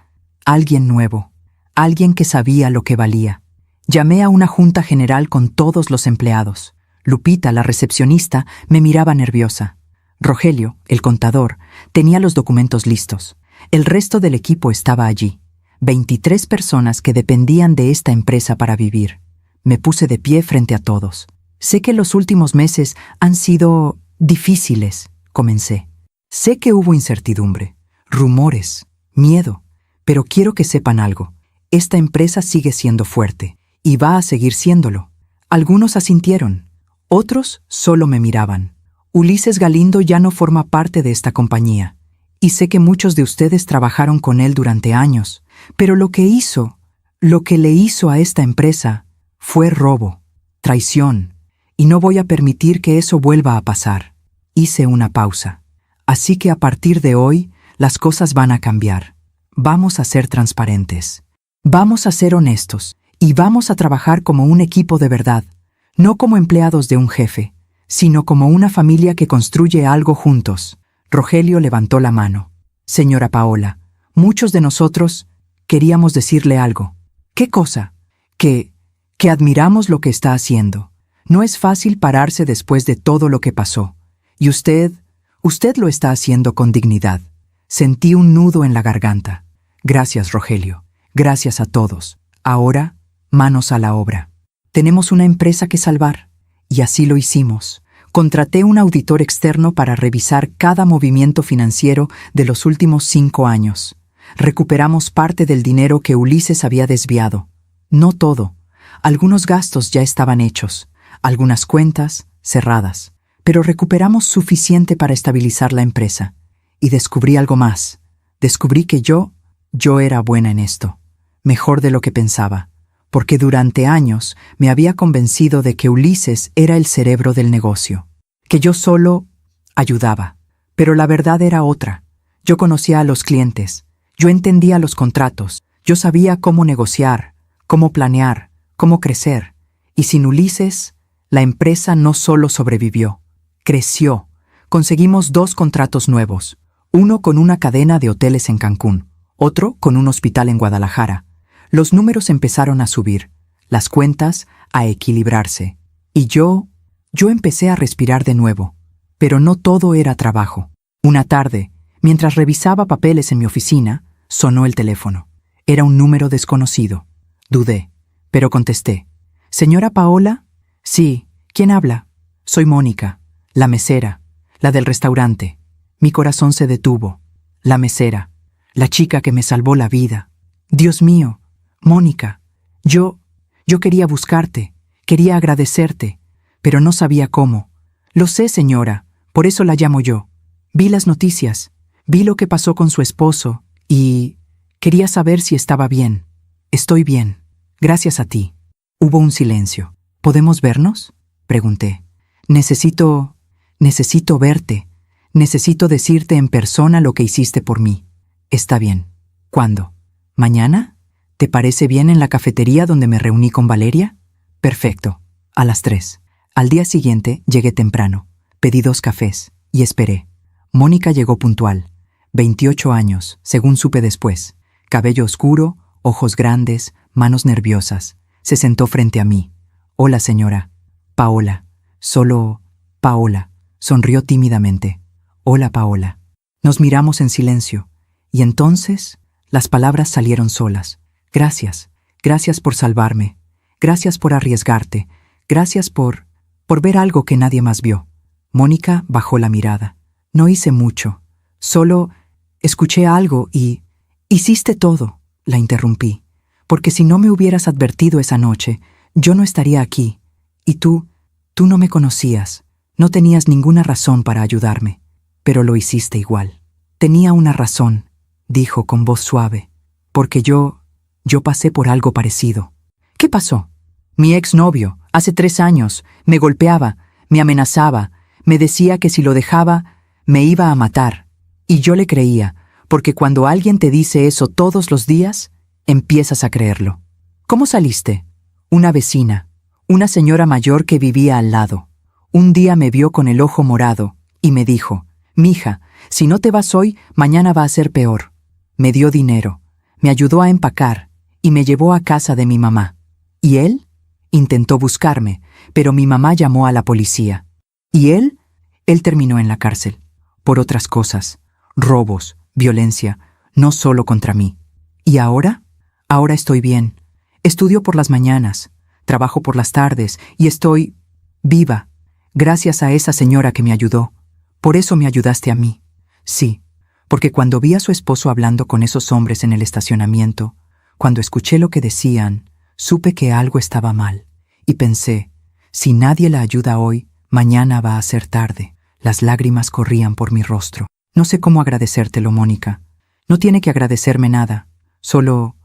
alguien nuevo, alguien que sabía lo que valía. Llamé a una junta general con todos los empleados. Lupita, la recepcionista, me miraba nerviosa. Rogelio, el contador, tenía los documentos listos. El resto del equipo estaba allí. 23 personas que dependían de esta empresa para vivir. Me puse de pie frente a todos. Sé que los últimos meses han sido difíciles, comencé. Sé que hubo incertidumbre, rumores, miedo, pero quiero que sepan algo. Esta empresa sigue siendo fuerte y va a seguir siéndolo. Algunos asintieron, otros solo me miraban. Ulises Galindo ya no forma parte de esta compañía, y sé que muchos de ustedes trabajaron con él durante años, pero lo que le hizo a esta empresa fue robo, traición, y no voy a permitir que eso vuelva a pasar. Hice una pausa. Así que a partir de hoy, las cosas van a cambiar. Vamos a ser transparentes. Vamos a ser honestos, y vamos a trabajar como un equipo de verdad, no como empleados de un jefe, sino como una familia que construye algo juntos. Rogelio levantó la mano. Señora Paola, muchos de nosotros queríamos decirle algo. ¿Qué cosa? Que admiramos lo que está haciendo. No es fácil pararse después de todo lo que pasó. Y usted lo está haciendo con dignidad. Sentí un nudo en la garganta. Gracias, Rogelio. Gracias a todos. Ahora, manos a la obra. Tenemos una empresa que salvar. Y así lo hicimos. Contraté un auditor externo para revisar cada movimiento financiero de los últimos 5 años. Recuperamos parte del dinero que Ulises había desviado. No todo. Algunos gastos ya estaban hechos, algunas cuentas cerradas, pero recuperamos suficiente para estabilizar la empresa. Y descubrí algo más. Descubrí que yo era buena en esto, mejor de lo que pensaba, porque durante años me había convencido de que Ulises era el cerebro del negocio, que yo solo ayudaba. Pero la verdad era otra. Yo conocía a los clientes, yo entendía los contratos, yo sabía cómo negociar, cómo planear, cómo crecer. Y sin Ulises, la empresa no solo sobrevivió, creció. Conseguimos 2 contratos nuevos, uno con una cadena de hoteles en Cancún, otro con un hospital en Guadalajara. Los números empezaron a subir, las cuentas a equilibrarse, y yo empecé a respirar de nuevo. Pero no todo era trabajo. Una tarde, mientras revisaba papeles en mi oficina, sonó el teléfono. Era un número desconocido. Dudé, pero contesté. ¿Señora Paola? Sí, ¿quién habla? Soy Mónica, la mesera, la del restaurante. Mi corazón se detuvo. La mesera, la chica que me salvó la vida. Dios mío, Mónica, yo quería buscarte, quería agradecerte, pero no sabía cómo. Lo sé, señora, por eso la llamo yo. Vi las noticias, vi lo que pasó con su esposo y quería saber si estaba bien. Estoy bien, gracias a ti. Hubo un silencio. ¿Podemos vernos?, pregunté. Necesito verte. Necesito decirte en persona lo que hiciste por mí. Está bien. ¿Cuándo? ¿Mañana? ¿Te parece bien en la cafetería donde me reuní con Valeria? Perfecto. A las 3. Al día siguiente llegué temprano. Pedí 2 cafés y esperé. Mónica llegó puntual. 28 años, según supe después. Cabello oscuro, ojos grandes, manos nerviosas. Se sentó frente a mí. Hola, señora. Paola. Solo Paola. Sonrió tímidamente. Hola, Paola. Nos miramos en silencio. Y entonces las palabras salieron solas. Gracias. Gracias por salvarme. Gracias por arriesgarte. Gracias por ver algo que nadie más vio. Mónica bajó la mirada. No hice mucho. Solo escuché algo y... Hiciste todo, la interrumpí. Porque si no me hubieras advertido esa noche, yo no estaría aquí. Y tú no me conocías. No tenías ninguna razón para ayudarme. Pero lo hiciste igual. Tenía una razón, dijo con voz suave. Porque yo pasé por algo parecido. ¿Qué pasó? Mi exnovio, hace 3 años, me golpeaba, me amenazaba, me decía que si lo dejaba, me iba a matar. Y yo le creía, porque cuando alguien te dice eso todos los días, empiezas a creerlo. ¿Cómo saliste? Una vecina, una señora mayor que vivía al lado. Un día me vio con el ojo morado y me dijo, «Mija, si no te vas hoy, mañana va a ser peor». Me dio dinero, me ayudó a empacar y me llevó a casa de mi mamá. ¿Y él? Intentó buscarme, pero mi mamá llamó a la policía. ¿Y él? Él terminó en la cárcel. Por otras cosas, robos, violencia, no solo contra mí. ¿Y ahora? Ahora estoy bien. Estudio por las mañanas, trabajo por las tardes y estoy viva, gracias a esa señora que me ayudó. Por eso me ayudaste a mí. Sí, porque cuando vi a su esposo hablando con esos hombres en el estacionamiento, cuando escuché lo que decían, supe que algo estaba mal. Y pensé, si nadie la ayuda hoy, mañana va a ser tarde. Las lágrimas corrían por mi rostro. No sé cómo agradecértelo, Mónica. No tiene que agradecerme nada. Solo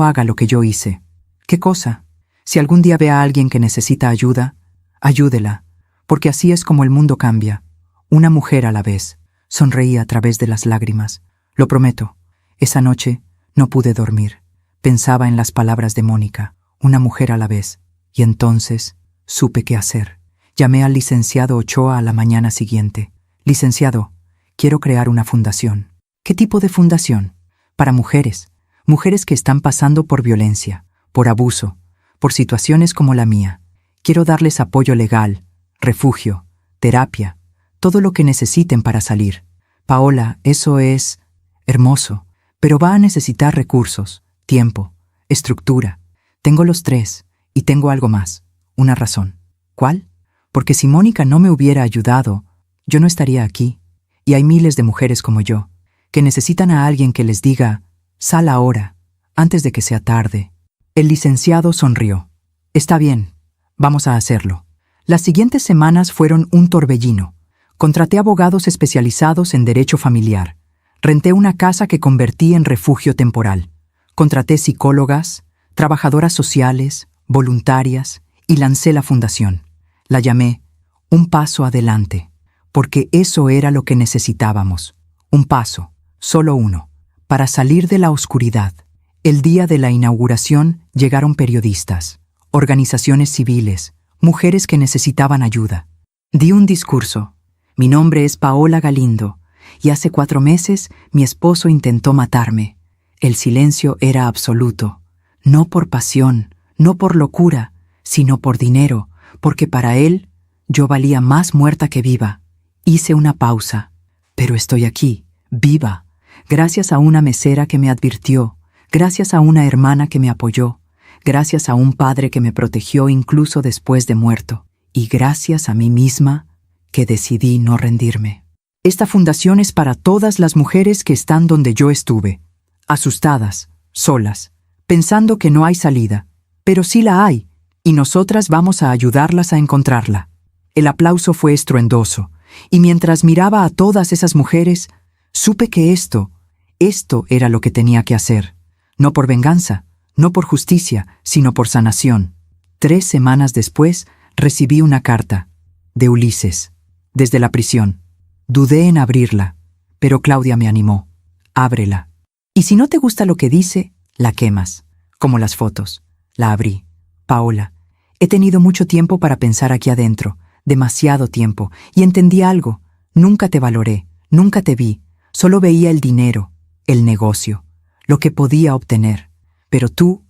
haga lo que yo hice. ¿Qué cosa? Si algún día ve a alguien que necesita ayuda, ayúdela, porque así es como el mundo cambia. Una mujer a la vez. Sonreí a través de las lágrimas. Lo prometo. Esa noche no pude dormir. Pensaba en las palabras de Mónica, una mujer a la vez, y entonces supe qué hacer. Llamé al licenciado Ochoa a la mañana siguiente. Licenciado, quiero crear una fundación. ¿Qué tipo de fundación? Para mujeres. Mujeres que están pasando por violencia, por abuso, por situaciones como la mía. Quiero darles apoyo legal, refugio, terapia, todo lo que necesiten para salir. Paola, eso es hermoso, pero va a necesitar recursos, tiempo, estructura. Tengo los 3 y tengo algo más, una razón. ¿Cuál? Porque si Mónica no me hubiera ayudado, yo no estaría aquí. Y hay miles de mujeres como yo, que necesitan a alguien que les diga, sal ahora, antes de que sea tarde. El licenciado sonrió. Está bien, vamos a hacerlo. Las siguientes semanas fueron un torbellino. Contraté abogados especializados en derecho familiar. Renté una casa que convertí en refugio temporal. Contraté psicólogas, trabajadoras sociales, voluntarias y lancé la fundación. La llamé Un Paso Adelante, porque eso era lo que necesitábamos. Un paso, solo uno, para salir de la oscuridad. El día de la inauguración llegaron periodistas, organizaciones civiles, mujeres que necesitaban ayuda. Di un discurso. Mi nombre es Paola Galindo, y hace 4 meses mi esposo intentó matarme. El silencio era absoluto. no por pasión, no por locura, sino por dinero, porque para él yo valía más muerta que viva. Hice una pausa, pero estoy aquí, viva, gracias a una mesera que me advirtió, gracias a una hermana que me apoyó, gracias a un padre que me protegió incluso después de muerto, y gracias a mí misma que decidí no rendirme. Esta fundación es para todas las mujeres que están donde yo estuve, asustadas, solas, pensando que no hay salida, pero sí la hay, y nosotras vamos a ayudarlas a encontrarla. El aplauso fue estruendoso, y mientras miraba a todas esas mujeres, supe que esto era lo que tenía que hacer, no por venganza, no por justicia, sino por sanación. 3 semanas después, recibí una carta, de Ulises, desde la prisión. Dudé en abrirla, pero Claudia me animó. Ábrela. Y si no te gusta lo que dice, la quemas, como las fotos. La abrí. Paola, he tenido mucho tiempo para pensar aquí adentro, demasiado tiempo, y entendí algo. Nunca te valoré, nunca te vi, solo veía el dinero, el negocio, lo que podía obtener. Pero tú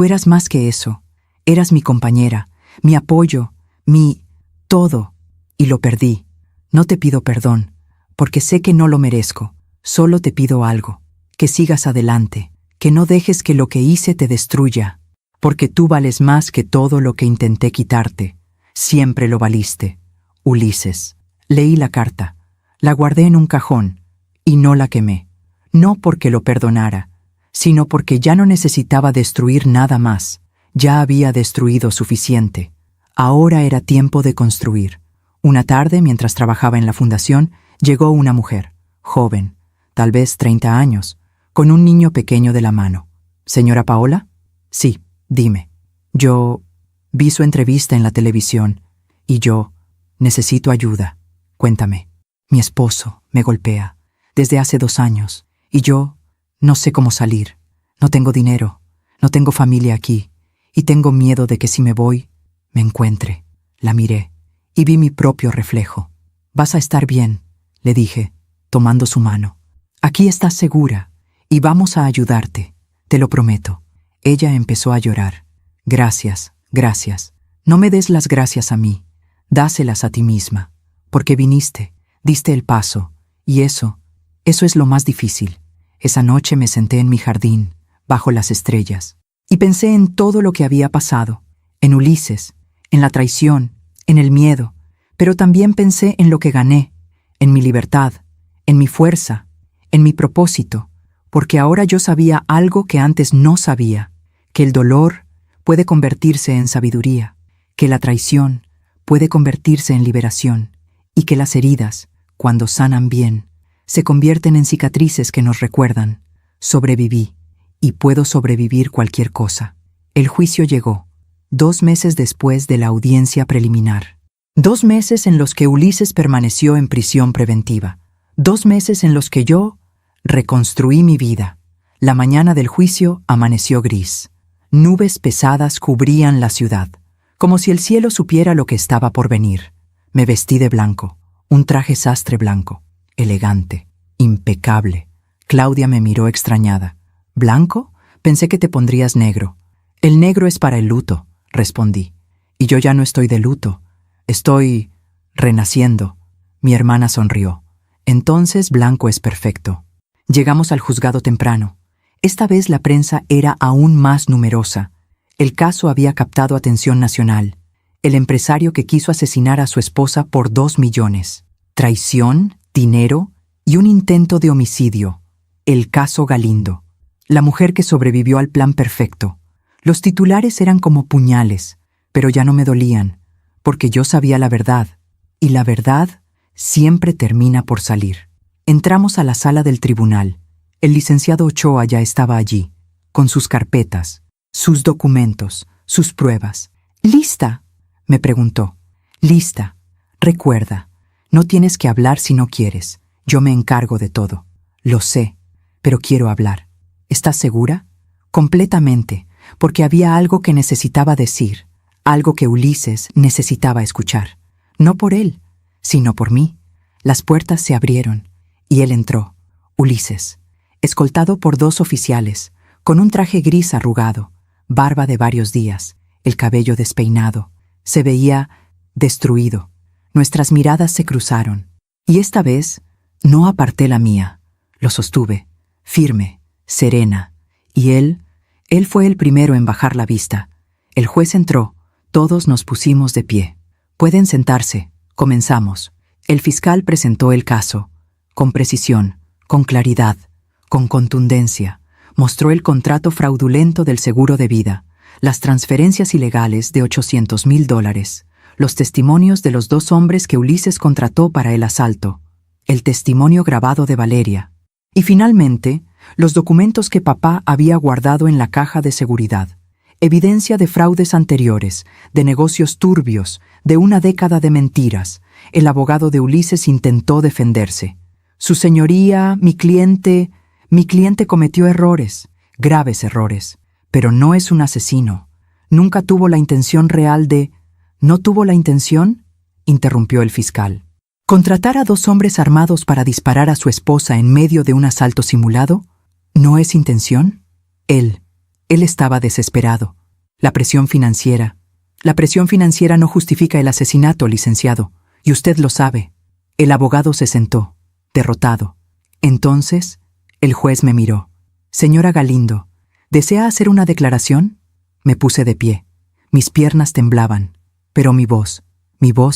eras más que eso. Eras mi compañera, mi apoyo, mi todo, y lo perdí. No te pido perdón, porque sé que no lo merezco. Solo te pido algo, que sigas adelante, que no dejes que lo que hice te destruya, porque tú vales más que todo lo que intenté quitarte. Siempre lo valiste. Ulises. Leí la carta, la guardé en un cajón, y no la quemé. No porque lo perdonara, sino porque ya no necesitaba destruir nada más. Ya había destruido suficiente. Ahora era tiempo de construir. Una tarde, mientras trabajaba en la fundación, llegó una mujer, joven, tal vez 30 años, con un niño pequeño de la mano. ¿Señora Paola? Sí, dime. Yo vi su entrevista en la televisión y yo necesito ayuda. Cuéntame. Mi esposo me golpea desde hace 2 años y yo no sé cómo salir. No tengo dinero, no tengo familia aquí y tengo miedo de que si me voy, me encuentre. La miré y vi mi propio reflejo. Vas a estar bien, le dije, tomando su mano. Aquí estás segura y vamos a ayudarte, te lo prometo. Ella empezó a llorar. Gracias, gracias. No me des las gracias a mí, dáselas a ti misma, porque viniste, diste el paso, y eso es lo más difícil. Esa noche me senté en mi jardín, bajo las estrellas, y pensé en todo lo que había pasado, en Ulises, en la traición, en el miedo, pero también pensé en lo que gané, en mi libertad, en mi fuerza, en mi propósito, porque ahora yo sabía algo que antes no sabía, que el dolor puede convertirse en sabiduría, que la traición puede convertirse en liberación, y que las heridas, cuando sanan bien, se convierten en cicatrices que nos recuerdan, sobreviví, y puedo sobrevivir cualquier cosa. El juicio llegó, 2 meses después de la audiencia preliminar. 2 meses en los que Ulises permaneció en prisión preventiva. 2 meses en los que yo reconstruí mi vida. La mañana del juicio amaneció gris. Nubes pesadas cubrían la ciudad, como si el cielo supiera lo que estaba por venir. Me vestí de blanco, un traje sastre blanco, elegante, impecable. Claudia me miró extrañada. ¿Blanco? Pensé que te pondrías negro. El negro es para el luto, respondí. Y yo ya no estoy de luto. Estoy renaciendo. Mi hermana sonrió. Entonces blanco es perfecto. Llegamos al juzgado temprano. Esta vez la prensa era aún más numerosa. El caso había captado atención nacional. El empresario que quiso asesinar a su esposa por 2 millones. Traición, dinero y un intento de homicidio. El caso Galindo. La mujer que sobrevivió al plan perfecto. Los titulares eran como puñales, pero ya no me dolían, porque yo sabía la verdad, y la verdad siempre termina por salir. Entramos a la sala del tribunal. El licenciado Ochoa ya estaba allí, con sus carpetas, sus documentos, sus pruebas. ¿Lista?, me preguntó. Lista. Recuerda, no tienes que hablar si no quieres. Yo me encargo de todo. Lo sé, pero quiero hablar. ¿Estás segura? Completamente, porque había algo que necesitaba decir, algo que Ulises necesitaba escuchar. No por él, sino por mí. Las puertas se abrieron, y él entró. Ulises, escoltado por 2 oficiales, con un traje gris arrugado, barba de varios días, el cabello despeinado. Se veía destruido. Nuestras miradas se cruzaron. Y esta vez no aparté la mía. Lo sostuve, firme, serena. Y él fue el primero en bajar la vista. El juez entró. Todos nos pusimos de pie. Pueden sentarse. Comenzamos. El fiscal presentó el caso. Con precisión, con claridad, con contundencia. Mostró el contrato fraudulento del seguro de vida, las transferencias ilegales de $800,000, los testimonios de los 2 hombres que Ulises contrató para el asalto, el testimonio grabado de Valeria, y finalmente, los documentos que papá había guardado en la caja de seguridad, evidencia de fraudes anteriores, de negocios turbios, de una década de mentiras. El abogado de Ulises intentó defenderse. Su señoría, mi cliente cometió errores, graves errores, pero no es un asesino. Nunca tuvo la intención real de... ¿No tuvo la intención?, interrumpió el fiscal. ¿Contratar a 2 hombres armados para disparar a su esposa en medio de un asalto simulado? ¿No es intención? Él estaba desesperado. La presión financiera no justifica el asesinato, licenciado, y usted lo sabe. El abogado se sentó, derrotado. Entonces, el juez me miró. Señora Galindo, ¿desea hacer una declaración? Me puse de pie. Mis piernas temblaban, pero mi voz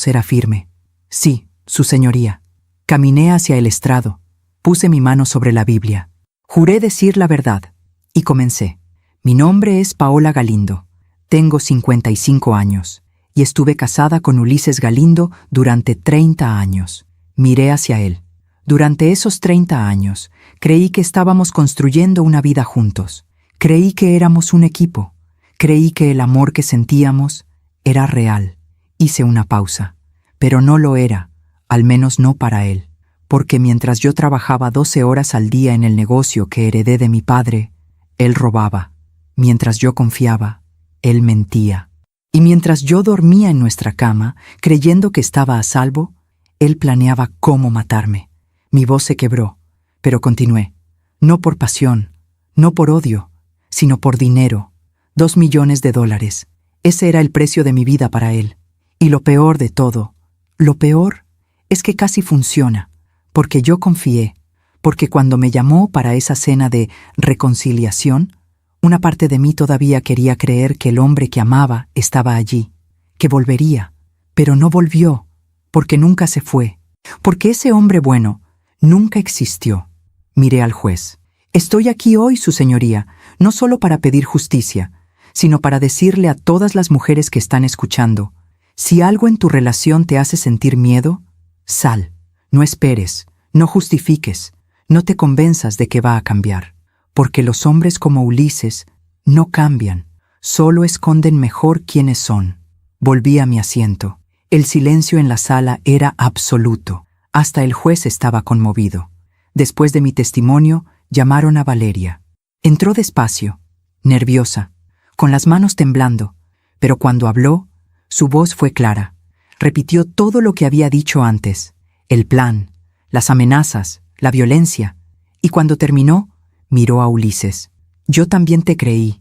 era firme. Sí, su señoría. Caminé hacia el estrado. Puse mi mano sobre la Biblia. Juré decir la verdad. Y comencé. Mi nombre es Paola Galindo. Tengo 55 años. Y estuve casada con Ulises Galindo durante 30 años. Miré hacia él. Durante esos 30 años, creí que estábamos construyendo una vida juntos. Creí que éramos un equipo. Creí que el amor que sentíamos era real. Hice una pausa. Pero no lo era, al menos no para él. Porque mientras yo trabajaba 12 horas al día en el negocio que heredé de mi padre, él robaba. Mientras yo confiaba, él mentía. Y mientras yo dormía en nuestra cama, creyendo que estaba a salvo, él planeaba cómo matarme. Mi voz se quebró, pero continué. No por pasión, no por odio, sino por dinero. $2 millones. Ese era el precio de mi vida para él. Y lo peor de todo, lo peor es que casi funciona, porque yo confié, porque cuando me llamó para esa cena de reconciliación, una parte de mí todavía quería creer que el hombre que amaba estaba allí, que volvería, pero no volvió, porque nunca se fue, porque ese hombre bueno nunca existió. Miré al juez. Estoy aquí hoy, su señoría, no solo para pedir justicia, sino para decirle a todas las mujeres que están escuchando, si algo en tu relación te hace sentir miedo, sal, no esperes, no justifiques, no te convenzas de que va a cambiar, porque los hombres como Ulises no cambian, solo esconden mejor quiénes son. Volví a mi asiento. El silencio en la sala era absoluto. Hasta el juez estaba conmovido. Después de mi testimonio, llamaron a Valeria. Entró despacio, nerviosa, con las manos temblando, pero cuando habló, su voz fue clara. Repitió todo lo que había dicho antes, el plan, las amenazas, la violencia, y cuando terminó, miró a Ulises. Yo también te creí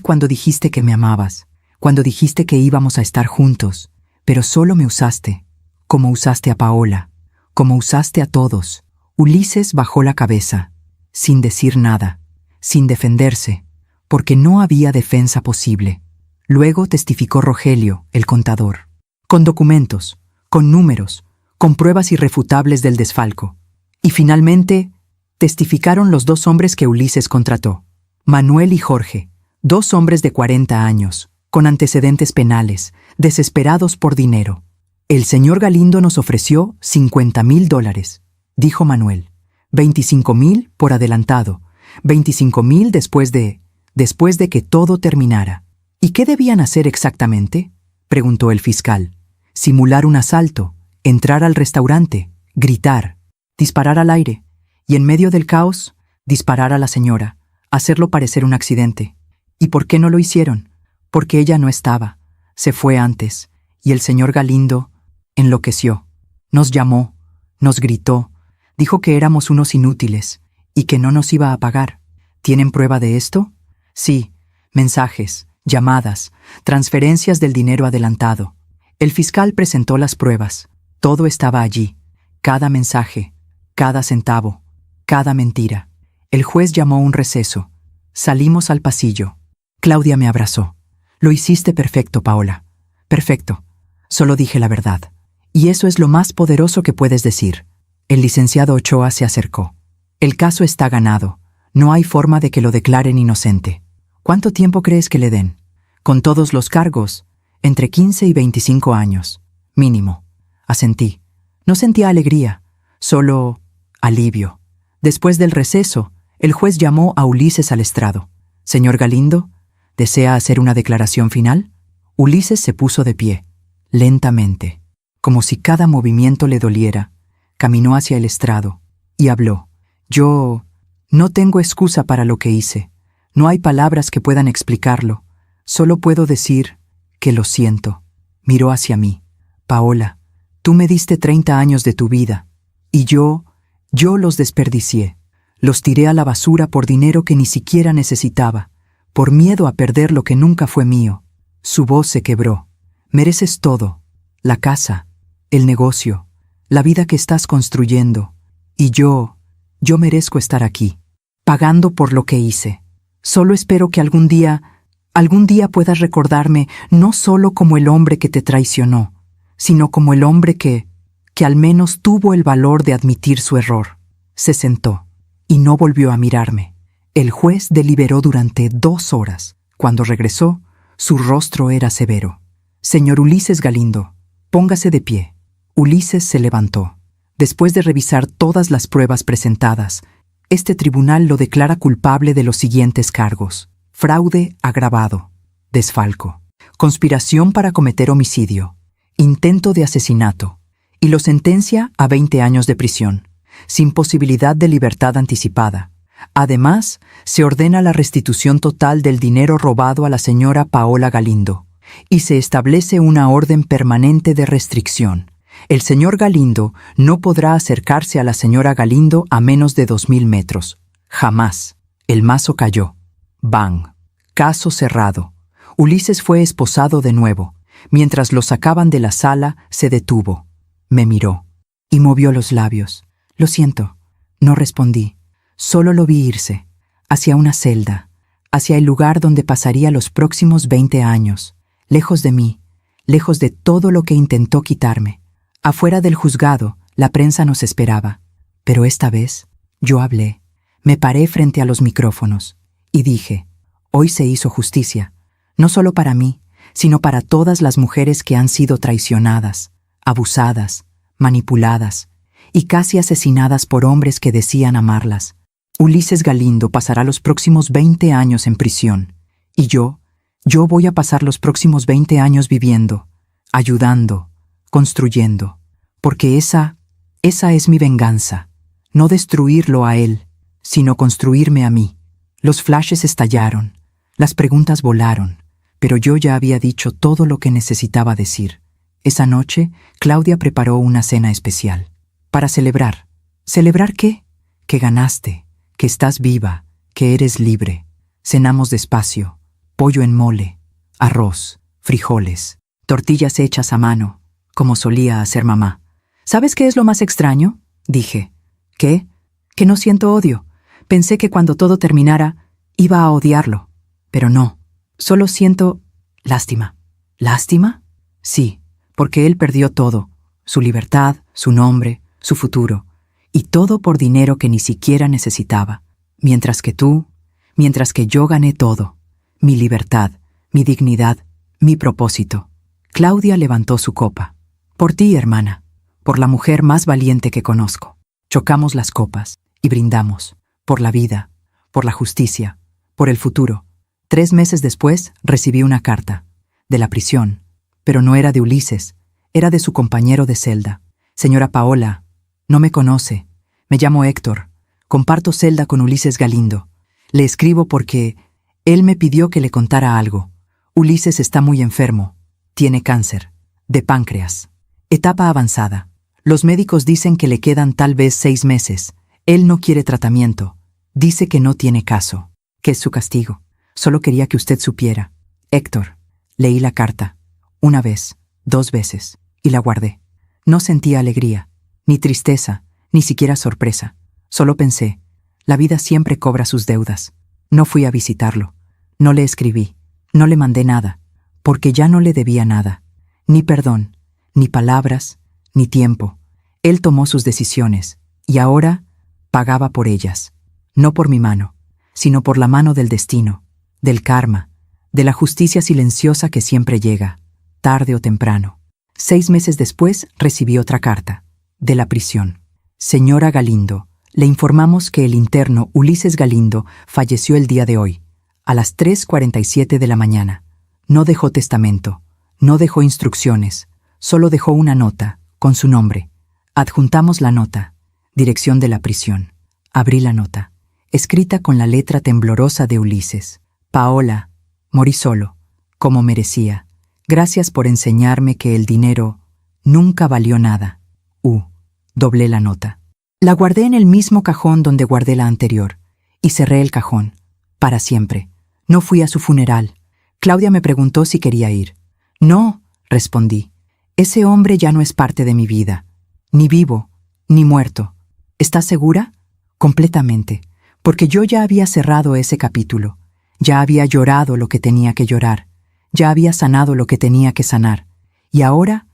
cuando dijiste que me amabas, cuando dijiste que íbamos a estar juntos, pero solo me usaste, como usaste a Paola, como usaste a todos. Ulises bajó la cabeza, sin decir nada, sin defenderse, porque no había defensa posible. Luego testificó Rogelio, el contador, con documentos, con números, con pruebas irrefutables del desfalco. Y finalmente, testificaron los 2 hombres que Ulises contrató, Manuel y Jorge, 2 hombres de 40 años, con antecedentes penales, desesperados por dinero. El señor Galindo nos ofreció $50,000, dijo Manuel, 25,000 por adelantado, 25,000 después de que todo terminara. ¿Y qué debían hacer exactamente?, preguntó el fiscal. Simular un asalto, entrar al restaurante, gritar, disparar al aire, y en medio del caos, disparar a la señora, hacerlo parecer un accidente. ¿Y por qué no lo hicieron? Porque ella no estaba, se fue antes, y el señor Galindo enloqueció. Nos llamó, nos gritó, dijo que éramos unos inútiles, y que no nos iba a pagar. ¿Tienen prueba de esto? Sí, mensajes, llamadas, transferencias del dinero adelantado. El fiscal presentó las pruebas. Todo estaba allí. Cada mensaje, cada centavo, cada mentira. El juez llamó un receso. Salimos al pasillo. Claudia me abrazó. Lo hiciste perfecto, Paola. Perfecto. Solo dije la verdad. Y eso es lo más poderoso que puedes decir. El licenciado Ochoa se acercó. El caso está ganado. No hay forma de que lo declaren inocente. ¿Cuánto tiempo crees que le den? Con todos los cargos, entre 15 y 25 años. Mínimo. Asentí. No sentía alegría, solo alivio. Después del receso, el juez llamó a Ulises al estrado. «Señor Galindo, ¿desea hacer una declaración final?» Ulises se puso de pie, lentamente, como si cada movimiento le doliera. Caminó hacia el estrado y habló. «Yo no tengo excusa para lo que hice. No hay palabras que puedan explicarlo. Solo puedo decir que lo siento». Miró hacia mí. «Paola, tú me diste 30 años de tu vida, y yo los desperdicié. Los tiré a la basura por dinero que ni siquiera necesitaba, por miedo a perder lo que nunca fue mío». Su voz se quebró. «Mereces todo, la casa, el negocio, la vida que estás construyendo, y yo merezco estar aquí, pagando por lo que hice. Solo espero que algún día puedas recordarme no solo como el hombre que te traicionó, sino como el hombre que al menos tuvo el valor de admitir su error». Se sentó y no volvió a mirarme. El juez deliberó durante 2 horas. Cuando regresó, su rostro era severo. «Señor Ulises Galindo, póngase de pie». Ulises se levantó. Después de revisar todas las pruebas presentadas, este tribunal lo declara culpable de los siguientes cargos: fraude agravado, desfalco, conspiración para cometer homicidio, intento de asesinato, y lo sentencia a 20 años de prisión, sin posibilidad de libertad anticipada. Además, se ordena la restitución total del dinero robado a la señora Paola Galindo, y se establece una orden permanente de restricción. El señor Galindo no podrá acercarse a la señora Galindo a menos de 2000 metros. Jamás. El mazo cayó. Bang. Caso cerrado. Ulises fue esposado de nuevo. Mientras lo sacaban de la sala, se detuvo. Me miró y movió los labios. «Lo siento». No respondí. Solo lo vi irse, hacia una celda, hacia el lugar donde pasaría los próximos 20 años, lejos de mí, lejos de todo lo que intentó quitarme. Afuera del juzgado, la prensa nos esperaba. Pero esta vez, yo hablé. Me paré frente a los micrófonos y dije: «Hoy se hizo justicia, no solo para mí, sino para todas las mujeres que han sido traicionadas, abusadas, manipuladas y casi asesinadas por hombres que decían amarlas. Ulises Galindo pasará los próximos 20 años en prisión, y yo voy a pasar los próximos 20 años viviendo, ayudando, construyendo, porque esa es mi venganza, no destruirlo a él, sino construirme a mí». Los flashes estallaron, las preguntas volaron, pero yo ya había dicho todo lo que necesitaba decir. Esa noche, Claudia preparó una cena especial, para celebrar. ¿Celebrar qué? Que ganaste, que estás viva, que eres libre. Cenamos despacio, pollo en mole, arroz, frijoles, tortillas hechas a mano, como solía hacer mamá. ¿Sabes qué es lo más extraño?, dije. ¿Qué? Que no siento odio. Pensé que cuando todo terminara, iba a odiarlo. Pero no, solo siento lástima. ¿Lástima? Sí, porque él perdió todo, su libertad, su nombre, su futuro, y todo por dinero que ni siquiera necesitaba. Mientras que yo gané todo, mi libertad, mi dignidad, mi propósito. Claudia levantó su copa. «Por ti, hermana, por la mujer más valiente que conozco». Chocamos las copas y brindamos, por la vida, por la justicia, por el futuro. 3 meses después recibí una carta, de la prisión, pero no era de Ulises, era de su compañero de celda. «Señora Paola, no me conoce, me llamo Héctor, comparto celda con Ulises Galindo. Le escribo porque él me pidió que le contara algo. Ulises está muy enfermo, tiene cáncer, de páncreas, etapa avanzada. Los médicos dicen que le quedan tal vez 6 meses. Él no quiere tratamiento, dice que no tiene caso, que es su castigo. Solo quería que usted supiera. Héctor, leí la carta. Una vez, 2 veces, y la guardé. No sentía alegría, ni tristeza, ni siquiera sorpresa. Solo pensé, la vida siempre cobra sus deudas. No fui a visitarlo. No le escribí. No le mandé nada, porque ya no le debía nada. Ni perdón, ni palabras, ni tiempo. Él tomó sus decisiones, y ahora pagaba por ellas. No por mi mano, sino por la mano del destino, del karma, de la justicia silenciosa que siempre llega, tarde o temprano. 6 meses después recibí otra carta, de la prisión. Señora Galindo, le informamos que el interno Ulises Galindo falleció el día de hoy, a las 3:47 de la mañana. No dejó testamento, no dejó instrucciones, solo dejó una nota, con su nombre. Adjuntamos la nota, dirección de la prisión. Abrí la nota, escrita con la letra temblorosa de Ulises. Paola, morí solo, como merecía. Gracias por enseñarme que el dinero nunca valió nada. Doblé la nota. La guardé en el mismo cajón donde guardé la anterior, y cerré el cajón, para siempre. No fui a su funeral. Claudia me preguntó si quería ir. No, respondí. Ese hombre ya no es parte de mi vida, ni vivo, ni muerto. ¿Estás segura? Completamente, porque yo ya había cerrado ese capítulo. Ya había llorado lo que tenía que llorar. Ya había sanado lo que tenía que sanar. Y ahora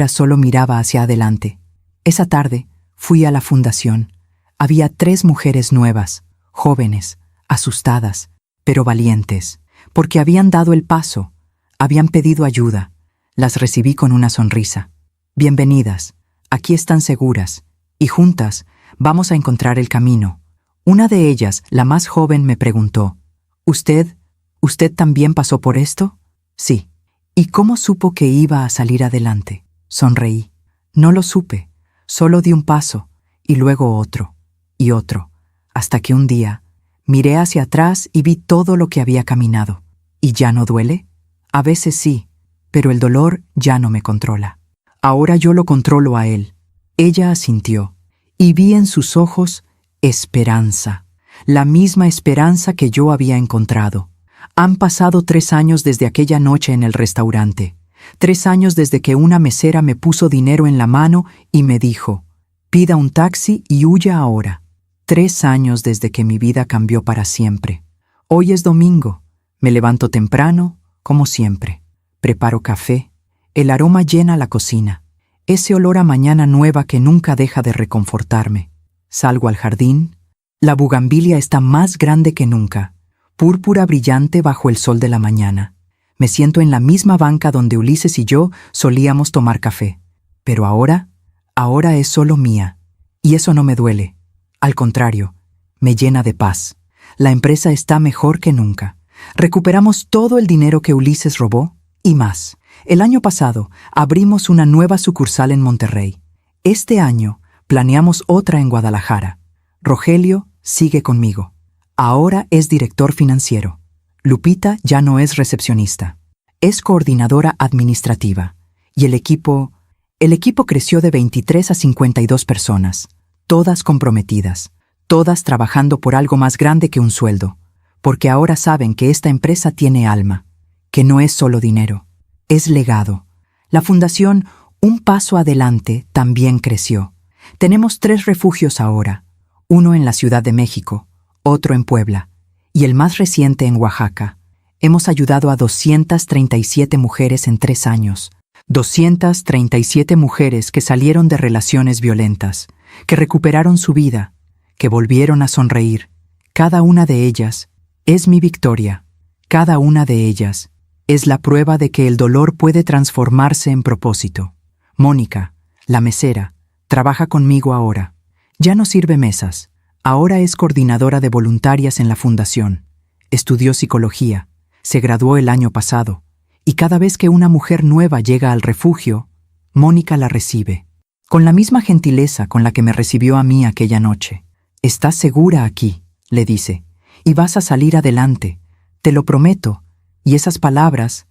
solo miraba hacia adelante. Esa tarde fui a la fundación. Había 3 mujeres nuevas, jóvenes, asustadas, pero valientes, porque habían dado el paso, habían pedido ayuda. Las recibí con una sonrisa. Bienvenidas, aquí están seguras, y juntas vamos a encontrar el camino. Una de ellas, la más joven, me preguntó, ¿Usted también pasó por esto? Sí. ¿Y cómo supo que iba a salir adelante? Sonreí. No lo supe, solo di un paso, y luego otro, y otro, hasta que un día miré hacia atrás y vi todo lo que había caminado. ¿Y ya no duele? A veces sí, pero el dolor ya no me controla. Ahora yo lo controlo a él. Ella asintió, y vi en sus ojos esperanza, la misma esperanza que yo había encontrado. Han pasado 3 años desde aquella noche en el restaurante. 3 años desde que una mesera me puso dinero en la mano y me dijo, pida un taxi y huya ahora. 3 años desde que mi vida cambió para siempre. Hoy es domingo. Me levanto temprano, como siempre. Preparo café. El aroma llena la cocina. Ese olor a mañana nueva que nunca deja de reconfortarme. Salgo al jardín. La bugambilia está más grande que nunca, púrpura brillante bajo el sol de la mañana. Me siento en la misma banca donde Ulises y yo solíamos tomar café. Pero ahora es solo mía. Y eso no me duele. Al contrario, me llena de paz. La empresa está mejor que nunca. Recuperamos todo el dinero que Ulises robó y más. El año pasado abrimos una nueva sucursal en Monterrey. Este año planeamos otra en Guadalajara. Rogelio sigue conmigo. Ahora es director financiero. Lupita ya no es recepcionista. Es coordinadora administrativa. Y el equipo creció de 23 a 52 personas. Todas comprometidas. Todas trabajando por algo más grande que un sueldo. Porque ahora saben que esta empresa tiene alma. Que no es solo dinero. Es legado. La fundación Un Paso Adelante también creció. Tenemos 3 refugios ahora. Uno en la Ciudad de México, otro en Puebla, y el más reciente en Oaxaca. Hemos ayudado a 237 mujeres en 3 años. 237 mujeres que salieron de relaciones violentas, que recuperaron su vida, que volvieron a sonreír. Cada una de ellas es mi victoria. Cada una de ellas es la prueba de que el dolor puede transformarse en propósito. Mónica, la mesera, trabaja conmigo ahora. Ya no sirve mesas. Ahora es coordinadora de voluntarias en la fundación. Estudió psicología. Se graduó el año pasado. Y cada vez que una mujer nueva llega al refugio, Mónica la recibe. Con la misma gentileza con la que me recibió a mí aquella noche. «Estás segura aquí», le dice, «y vas a salir adelante. Te lo prometo». Y esas palabras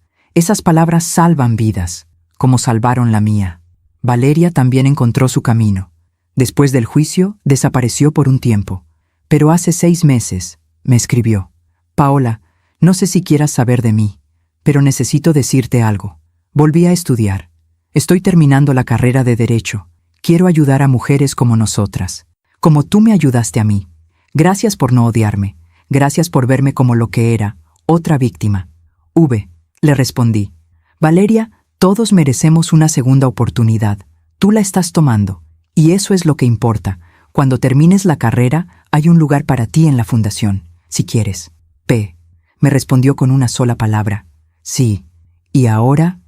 salvan vidas, como salvaron la mía. Valeria también encontró su camino. Después del juicio, desapareció por un tiempo. Pero hace 6 meses me escribió. «Paola, No sé si quieras saber de mí, pero necesito decirte algo. Volví a estudiar. Estoy terminando la carrera de Derecho. Quiero ayudar a mujeres como nosotras, como tú me ayudaste a mí. Gracias por no odiarme. Gracias por verme como lo que era, otra víctima. Le respondí. Valeria, todos merecemos una segunda oportunidad. Tú la estás tomando, y eso es lo que importa. Cuando termines la carrera, hay un lugar para ti en la fundación, si quieres. Me respondió con una sola palabra. Sí. Y ahora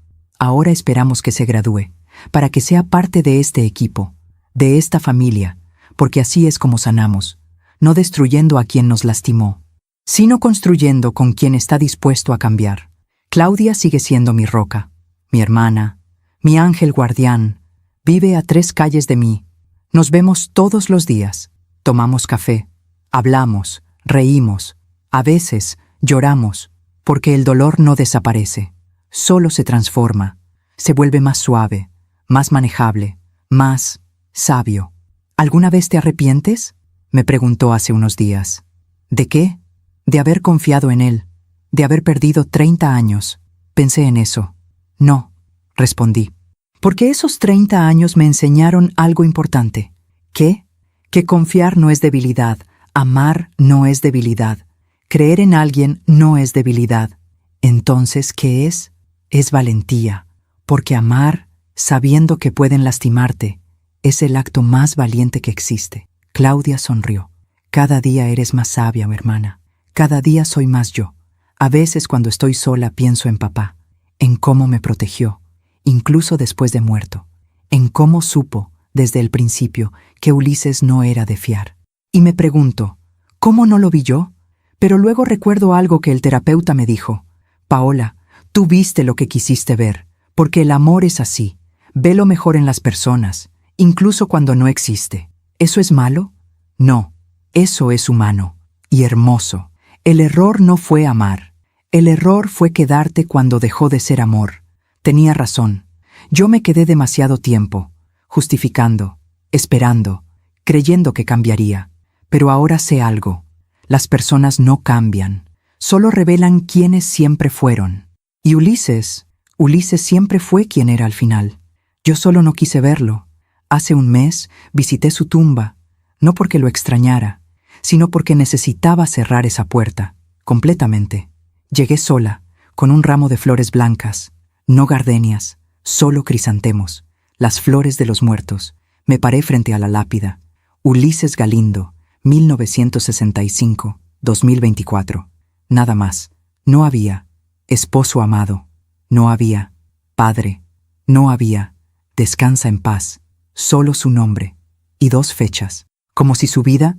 esperamos que se gradúe, para que sea parte de este equipo, de esta familia, porque así es como sanamos, no destruyendo a quien nos lastimó, sino construyendo con quien está dispuesto a cambiar. Claudia sigue siendo mi roca, mi hermana, mi ángel guardián. Vive a 3 calles de mí. Nos vemos todos los días. Tomamos café, hablamos, reímos. A veces lloramos, porque el dolor no desaparece. Solo se transforma. Se vuelve más suave, más manejable, más sabio. ¿Alguna vez te arrepientes?, me preguntó hace unos días. ¿De qué? De haber confiado en él, de haber perdido 30 años. Pensé en eso. No, respondí. Porque esos 30 años me enseñaron algo importante. ¿Qué? Que confiar no es debilidad, amar no es debilidad, creer en alguien no es debilidad. Entonces, ¿qué es? Es valentía, porque amar, sabiendo que pueden lastimarte, es el acto más valiente que existe. Claudia sonrió. Cada día eres más sabia, mi hermana. Cada día soy más yo. A veces cuando estoy sola pienso en papá, en cómo me protegió, incluso después de muerto, en cómo supo, desde el principio, que Ulises no era de fiar. Y me pregunto, ¿cómo no lo vi yo? Pero luego recuerdo algo que el terapeuta me dijo. Paola, tú viste lo que quisiste ver, porque el amor es así. Ve lo mejor en las personas, incluso cuando no existe. ¿Eso es malo? No, eso es humano y hermoso. El error no fue amar. El error fue quedarte cuando dejó de ser amor. Tenía razón. Yo me quedé demasiado tiempo, justificando, esperando, creyendo que cambiaría. Pero ahora sé algo. Las personas no cambian, solo revelan quiénes siempre fueron. Y Ulises siempre fue quien era al final. Yo solo no quise verlo. Hace un mes visité su tumba, no porque lo extrañara, sino porque necesitaba cerrar esa puerta, completamente. Llegué sola, con un ramo de flores blancas, no gardenias, solo crisantemos, las flores de los muertos. Me paré frente a la lápida. Ulises Galindo, 1965-2024. Nada más. No había esposo amado, no había padre, no había descansa en paz, solo su nombre y 2 fechas, como si su vida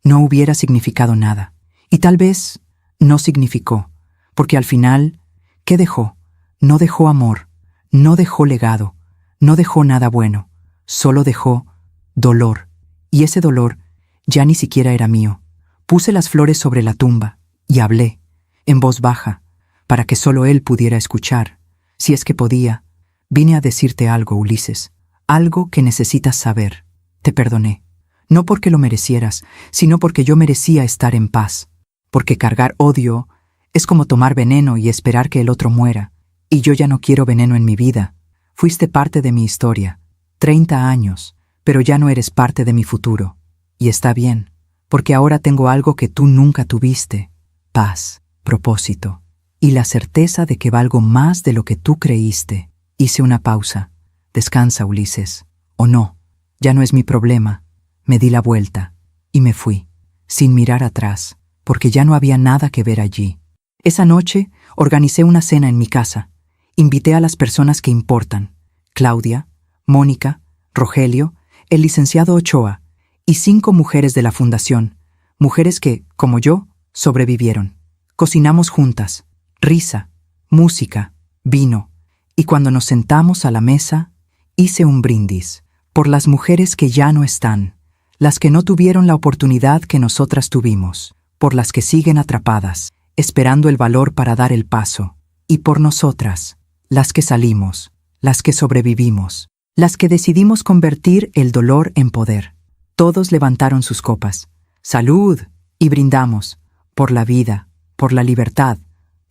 no hubiera significado nada. Y tal vez no significó, porque al final, ¿qué dejó? No dejó amor, no dejó legado, no dejó nada bueno, solo dejó dolor. Y ese dolor ya ni siquiera era mío. Puse las flores sobre la tumba y hablé, en voz baja, para que solo él pudiera escuchar. Si es que podía, vine a decirte algo, Ulises, algo que necesitas saber. Te perdoné, no porque lo merecieras, sino porque yo merecía estar en paz. Porque cargar odio es como tomar veneno y esperar que el otro muera. Y yo ya no quiero veneno en mi vida. Fuiste parte de mi historia, 30 años, pero ya no eres parte de mi futuro. Y está bien, porque ahora tengo algo que tú nunca tuviste: paz, propósito, y la certeza de que valgo más de lo que tú creíste. Hice una pausa. Descansa, Ulises. O no, ya no es mi problema. Me di la vuelta y me fui, sin mirar atrás, porque ya no había nada que ver allí. Esa noche organicé una cena en mi casa. Invité a las personas que importan: Claudia, Mónica, Rogelio, el licenciado Ochoa y 5 mujeres de la fundación, mujeres que, como yo, sobrevivieron. Cocinamos juntas, risa, música, vino, y cuando nos sentamos a la mesa, hice un brindis por las mujeres que ya no están, las que no tuvieron la oportunidad que nosotras tuvimos, por las que siguen atrapadas, esperando el valor para dar el paso, y por nosotras, las que salimos, las que sobrevivimos, las que decidimos convertir el dolor en poder. Todos levantaron sus copas. ¡Salud! Y brindamos por la vida, por la libertad,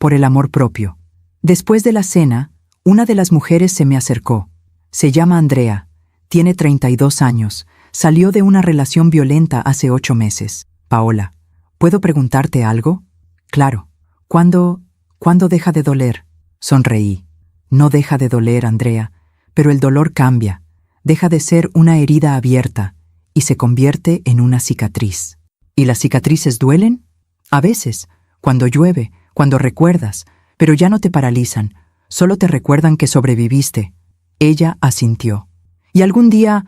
por el amor propio. Después de la cena, una de las mujeres se me acercó. Se llama Andrea, tiene 32 años, salió de una relación violenta hace 8 meses. Paola, ¿puedo preguntarte algo? Claro. ¿Cuándo deja de doler? Sonreí. No deja de doler, Andrea, pero el dolor cambia. Deja de ser una herida abierta y se convierte en una cicatriz. ¿Y las cicatrices duelen? A veces, cuando llueve, cuando recuerdas, pero ya no te paralizan, solo te recuerdan que sobreviviste. Ella asintió. ¿Y algún día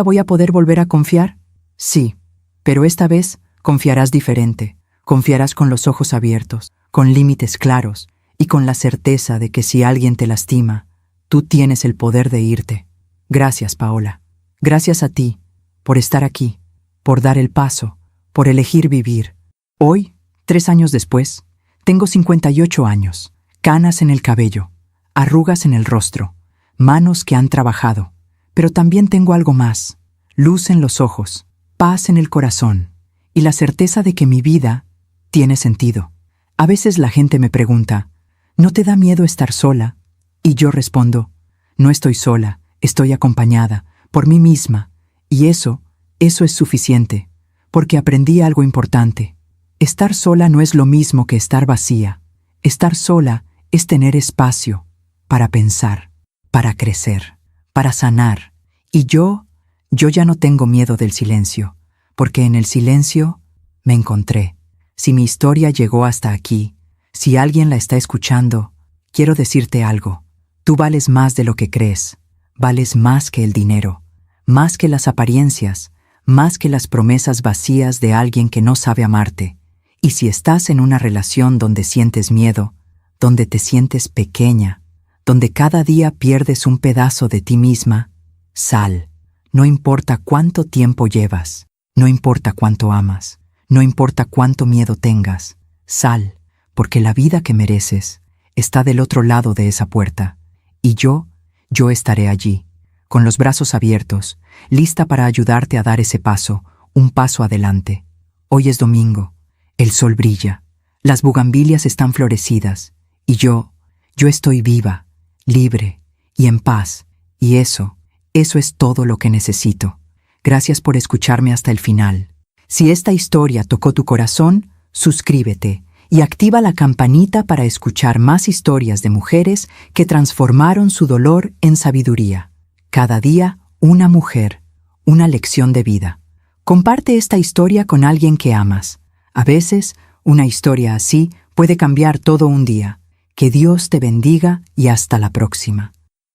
voy a poder volver a confiar? Sí, pero esta vez confiarás diferente. Confiarás con los ojos abiertos, con límites claros y con la certeza de que si alguien te lastima, tú tienes el poder de irte. Gracias, Paola. Gracias a ti, por estar aquí, por dar el paso, por elegir vivir. Hoy, 3 años después, tengo 58 años, canas en el cabello, arrugas en el rostro, manos que han trabajado, pero también tengo algo más, luz en los ojos, paz en el corazón y la certeza de que mi vida tiene sentido. A veces la gente me pregunta, ¿no te da miedo estar sola? Y yo respondo, no estoy sola, estoy acompañada por mí misma, y eso es suficiente, porque aprendí algo importante. Estar sola no es lo mismo que estar vacía. Estar sola es tener espacio para pensar, para crecer, para sanar. Y yo ya no tengo miedo del silencio, porque en el silencio me encontré. Si mi historia llegó hasta aquí, si alguien la está escuchando, quiero decirte algo. Tú vales más de lo que crees, vales más que el dinero, más que las apariencias, más que las promesas vacías de alguien que no sabe amarte. Y si estás en una relación donde sientes miedo, donde te sientes pequeña, donde cada día pierdes un pedazo de ti misma, sal. No importa cuánto tiempo llevas, no importa cuánto amas, no importa cuánto miedo tengas, sal, porque la vida que mereces está del otro lado de esa puerta. Y yo estaré allí, con los brazos abiertos, lista para ayudarte a dar ese paso, un paso adelante. Hoy es domingo, el sol brilla, las bugambilias están florecidas, y yo estoy viva, libre y en paz, y eso es todo lo que necesito. Gracias por escucharme hasta el final. Si esta historia tocó tu corazón, suscríbete y activa la campanita para escuchar más historias de mujeres que transformaron su dolor en sabiduría. Cada día, una mujer, una lección de vida. Comparte esta historia con alguien que amas. A veces, una historia así puede cambiar todo un día. Que Dios te bendiga y hasta la próxima.